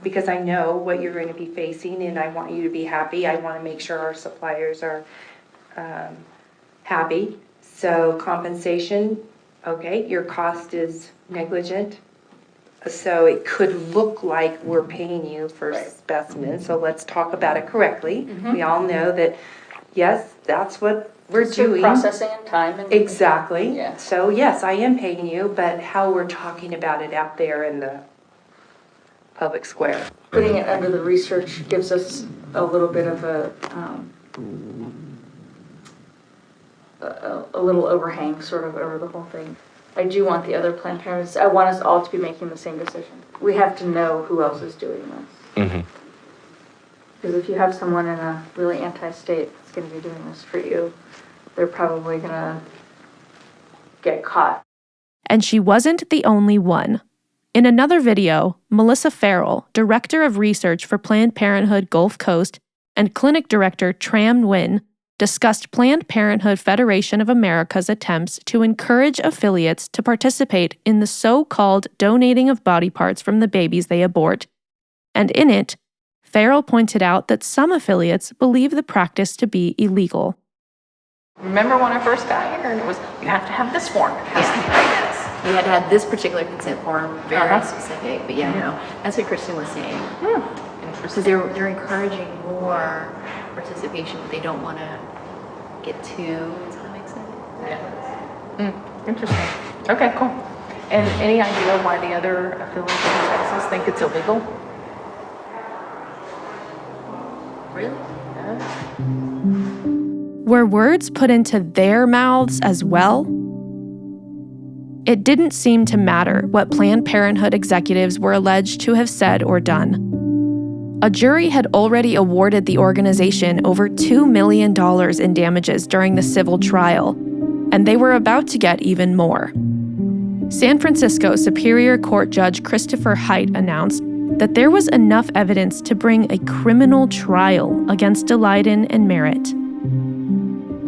because I know what you're going to be facing and I want you to be happy. I want to make sure our suppliers are happy. So compensation, okay, your cost is negligent. So it could look like we're paying you for specimens. So let's talk about it correctly. We all know that, yes, that's what we're doing. Processing and time. And exactly. Yeah. So yes, I am paying you, but how we're talking about it out there in the public square. Putting it under the research gives us a little bit of a little overhang sort of over the whole thing. I do want the other Planned Parenthood, I want us all to be making the same decision. We have to know who else is doing this. Because if you have someone in a really anti-state that's going to be doing this for you, they're probably going to get caught. And she wasn't the only one. In another video, Melissa Farrell, Director of Research for Planned Parenthood Gulf Coast, and Clinic Director Tram Nguyen discussed Planned Parenthood Federation of America's attempts to encourage affiliates to participate in the so-called donating of body parts from the babies they abort, and in it, Farrell pointed out that some affiliates believe the practice to be illegal. Remember when I first got here, and it was, you have to have this form. It has to be like this. We had to have this particular consent form, very specific, but yeah, no, that's what Kristen was saying. Because they're encouraging more participation, but they don't want to get too, does that make sense? Yeah. Interesting. Okay, cool. And any idea why the other affiliates in Texas think it's illegal? Really? Were words put into their mouths as well? It didn't seem to matter what Planned Parenthood executives were alleged to have said or done. A jury had already awarded the organization over $2 million in damages during the civil trial, and they were about to get even more. San Francisco Superior Court Judge Christopher Hite announced that there was enough evidence to bring a criminal trial against Daleiden and Merritt.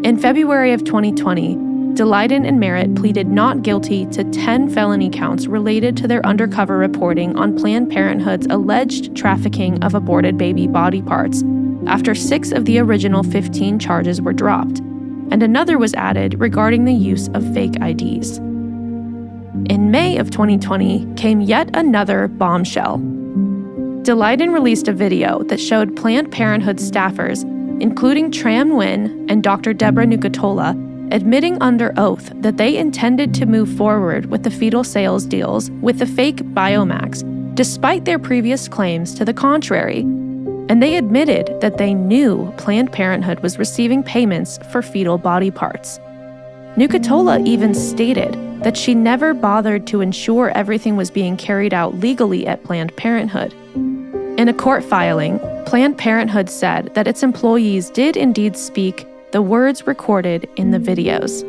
In February of 2020, Daleiden and Merritt pleaded not guilty to 10 felony counts related to their undercover reporting on Planned Parenthood's alleged trafficking of aborted baby body parts, after 6 of the original 15 charges were dropped, and another was added regarding the use of fake IDs. In May of 2020 came yet another bombshell. Daleiden released a video that showed Planned Parenthood staffers, including Tram Nguyen and Dr. Deborah Nucatola, admitting under oath that they intended to move forward with the fetal sales deals with the fake Biomax, despite their previous claims to the contrary. And they admitted that they knew Planned Parenthood was receiving payments for fetal body parts. Nucatola even stated that she never bothered to ensure everything was being carried out legally at Planned Parenthood. In a court filing, Planned Parenthood said that its employees did indeed speak the words recorded in the videos.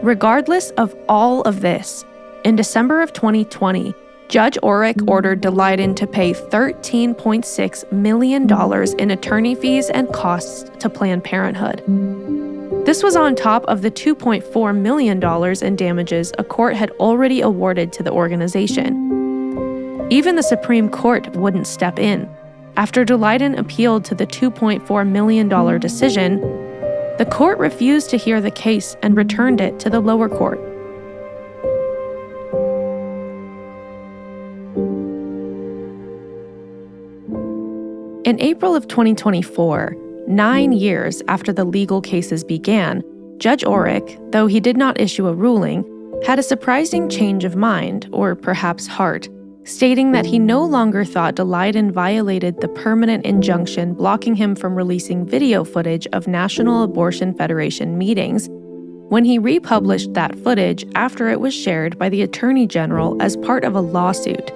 Regardless of all of this, in December of 2020, Judge Orrick ordered Daleiden to pay $13.6 million in attorney fees and costs to Planned Parenthood. This was on top of the $2.4 million in damages a court had already awarded to the organization. Even the Supreme Court wouldn't step in. After Daleiden appealed to the $2.4 million decision, the court refused to hear the case and returned it to the lower court. In April of 2024, 9 years after the legal cases began, Judge Orrick, though he did not issue a ruling, had a surprising change of mind, or perhaps heart, stating that he no longer thought Daleiden violated the permanent injunction blocking him from releasing video footage of National Abortion Federation meetings, when he republished that footage after it was shared by the Attorney General as part of a lawsuit.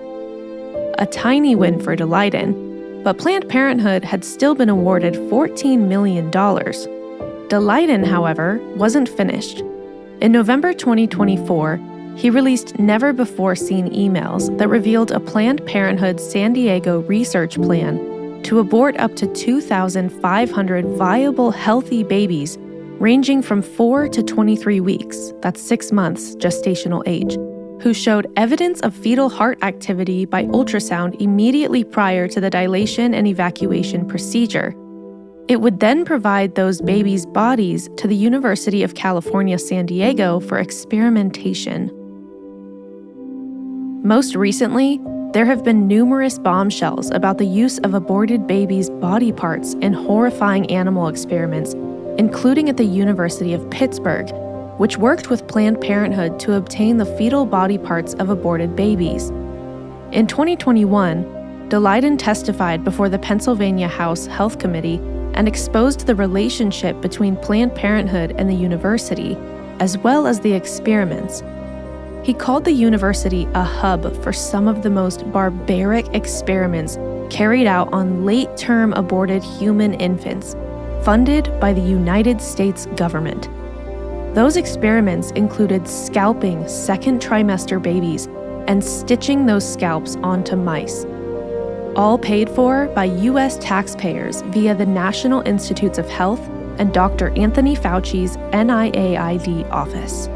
A tiny win for Daleiden, but Planned Parenthood had still been awarded $14 million. Daleiden, however, wasn't finished. In November 2024, he released never-before-seen emails that revealed a Planned Parenthood San Diego research plan to abort up to 2,500 viable, healthy babies ranging from 4 to 23 weeks, that's 6 months gestational age, who showed evidence of fetal heart activity by ultrasound immediately prior to the dilation and evacuation procedure. It would then provide those babies' bodies to the University of California, San Diego for experimentation. Most recently, there have been numerous bombshells about the use of aborted babies' body parts in horrifying animal experiments, including at the University of Pittsburgh, which worked with Planned Parenthood to obtain the fetal body parts of aborted babies. In 2021, Daleiden testified before the Pennsylvania House Health Committee and exposed the relationship between Planned Parenthood and the university, as well as the experiments. He called the university a hub for some of the most barbaric experiments carried out on late-term aborted human infants, funded by the United States government. Those experiments included scalping second trimester babies and stitching those scalps onto mice, all paid for by U.S. taxpayers via the National Institutes of Health and Dr. Anthony Fauci's NIAID office.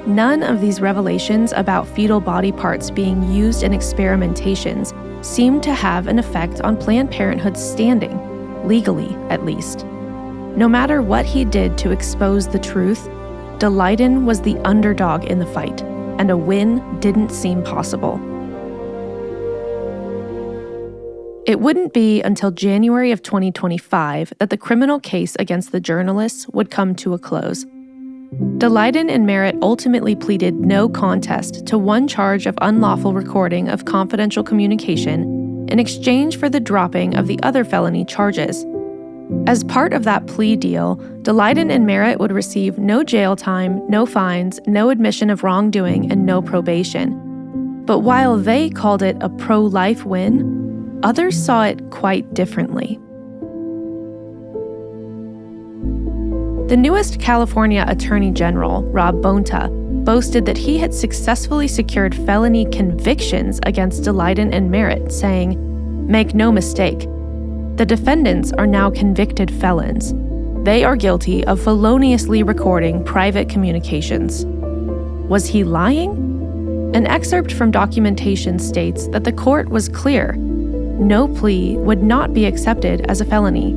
None of these revelations about fetal body parts being used in experimentations seemed to have an effect on Planned Parenthood's standing, legally at least. No matter what he did to expose the truth, Daleiden was the underdog in the fight, and a win didn't seem possible. It wouldn't be until January of 2025 that the criminal case against the journalists would come to a close. Daleiden and Merritt ultimately pleaded no contest to one charge of unlawful recording of confidential communication in exchange for the dropping of the other felony charges. As part of that plea deal, Daleiden and Merritt would receive no jail time, no fines, no admission of wrongdoing, and no probation. But while they called it a pro-life win, others saw it quite differently. The newest California Attorney General, Rob Bonta, boasted that he had successfully secured felony convictions against Daleiden and Merritt, saying, "Make no mistake, the defendants are now convicted felons. They are guilty of feloniously recording private communications." Was he lying? An excerpt from documentation states that the court was clear. No plea would not be accepted as a felony.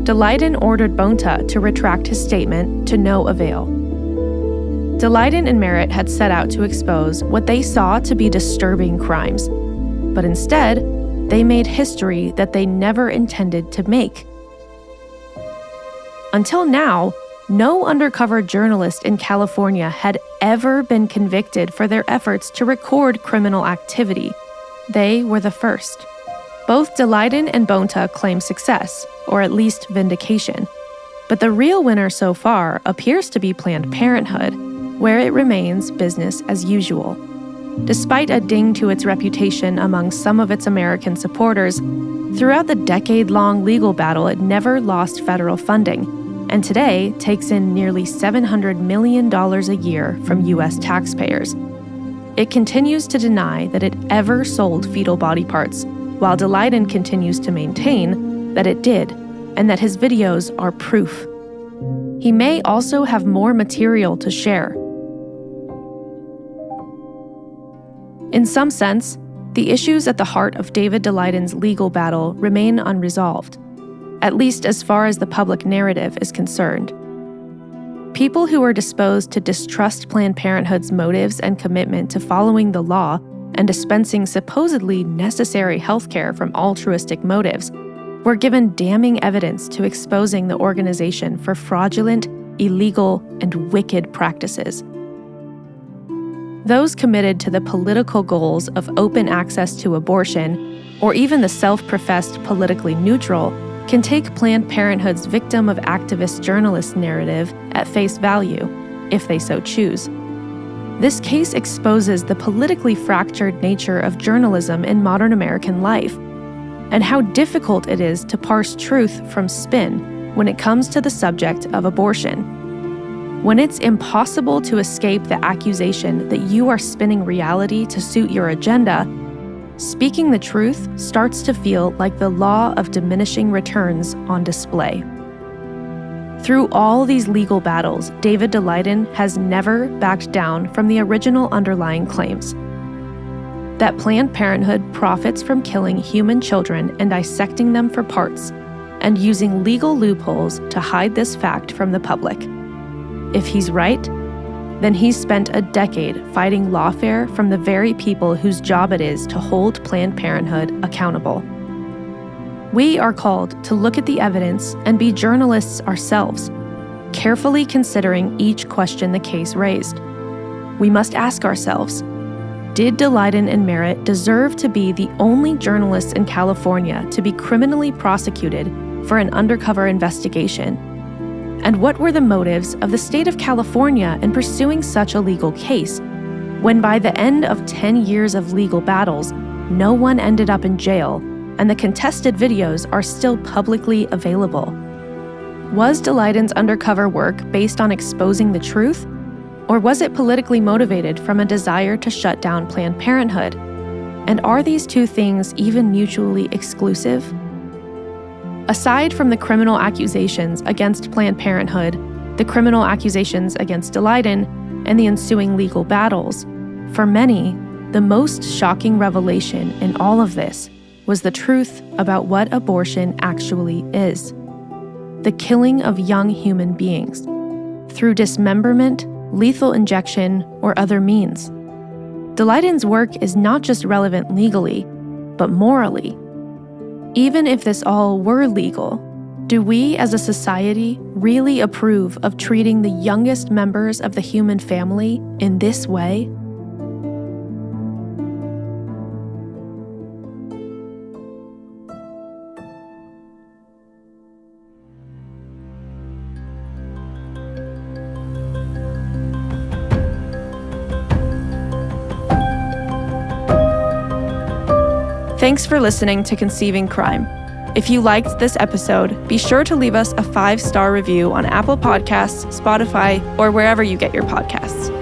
Daleiden ordered Bonta to retract his statement to no avail. Daleiden and Merritt had set out to expose what they saw to be disturbing crimes, but instead, they made history that they never intended to make. Until now, no undercover journalist in California had ever been convicted for their efforts to record criminal activity. They were the first. Both Daleiden and Bonta claim success, or at least vindication. But the real winner so far appears to be Planned Parenthood, where it remains business as usual. Despite a ding to its reputation among some of its American supporters, throughout the decade-long legal battle it never lost federal funding, and today takes in nearly $700 million a year from U.S. taxpayers. It continues to deny that it ever sold fetal body parts, while Daleiden continues to maintain that it did, and that his videos are proof. He may also have more material to share. In some sense, the issues at the heart of David Daleiden's legal battle remain unresolved, at least as far as the public narrative is concerned. People who are disposed to distrust Planned Parenthood's motives and commitment to following the law and dispensing supposedly necessary healthcare from altruistic motives were given damning evidence to exposing the organization for fraudulent, illegal, and wicked practices. Those committed to the political goals of open access to abortion, or even the self-professed politically neutral, can take Planned Parenthood's victim of activist journalist narrative at face value, if they so choose. This case exposes the politically fractured nature of journalism in modern American life, and how difficult it is to parse truth from spin when it comes to the subject of abortion. When it's impossible to escape the accusation that you are spinning reality to suit your agenda, speaking the truth starts to feel like the law of diminishing returns on display. Through all these legal battles, David Daleiden has never backed down from the original underlying claims: that Planned Parenthood profits from killing human children and dissecting them for parts, and using legal loopholes to hide this fact from the public. If he's right, then he's spent a decade fighting lawfare from the very people whose job it is to hold Planned Parenthood accountable. We are called to look at the evidence and be journalists ourselves, carefully considering each question the case raised. We must ask ourselves, did Daleiden and Merritt deserve to be the only journalists in California to be criminally prosecuted for an undercover investigation? And what were the motives of the state of California in pursuing such a legal case, when by the end of 10 years of legal battles, no one ended up in jail, and the contested videos are still publicly available? Was Daleiden's undercover work based on exposing the truth, or was it politically motivated from a desire to shut down Planned Parenthood? And are these two things even mutually exclusive? Aside from the criminal accusations against Planned Parenthood, the criminal accusations against Daleiden, and the ensuing legal battles, for many, the most shocking revelation in all of this was the truth about what abortion actually is. The killing of young human beings through dismemberment, lethal injection, or other means. Daleiden's work is not just relevant legally, but morally. Even if this all were legal, do we as a society really approve of treating the youngest members of the human family in this way? Thanks for listening to Conceiving Crime. If you liked this episode, be sure to leave us a 5-star review on Apple Podcasts, Spotify, or wherever you get your podcasts.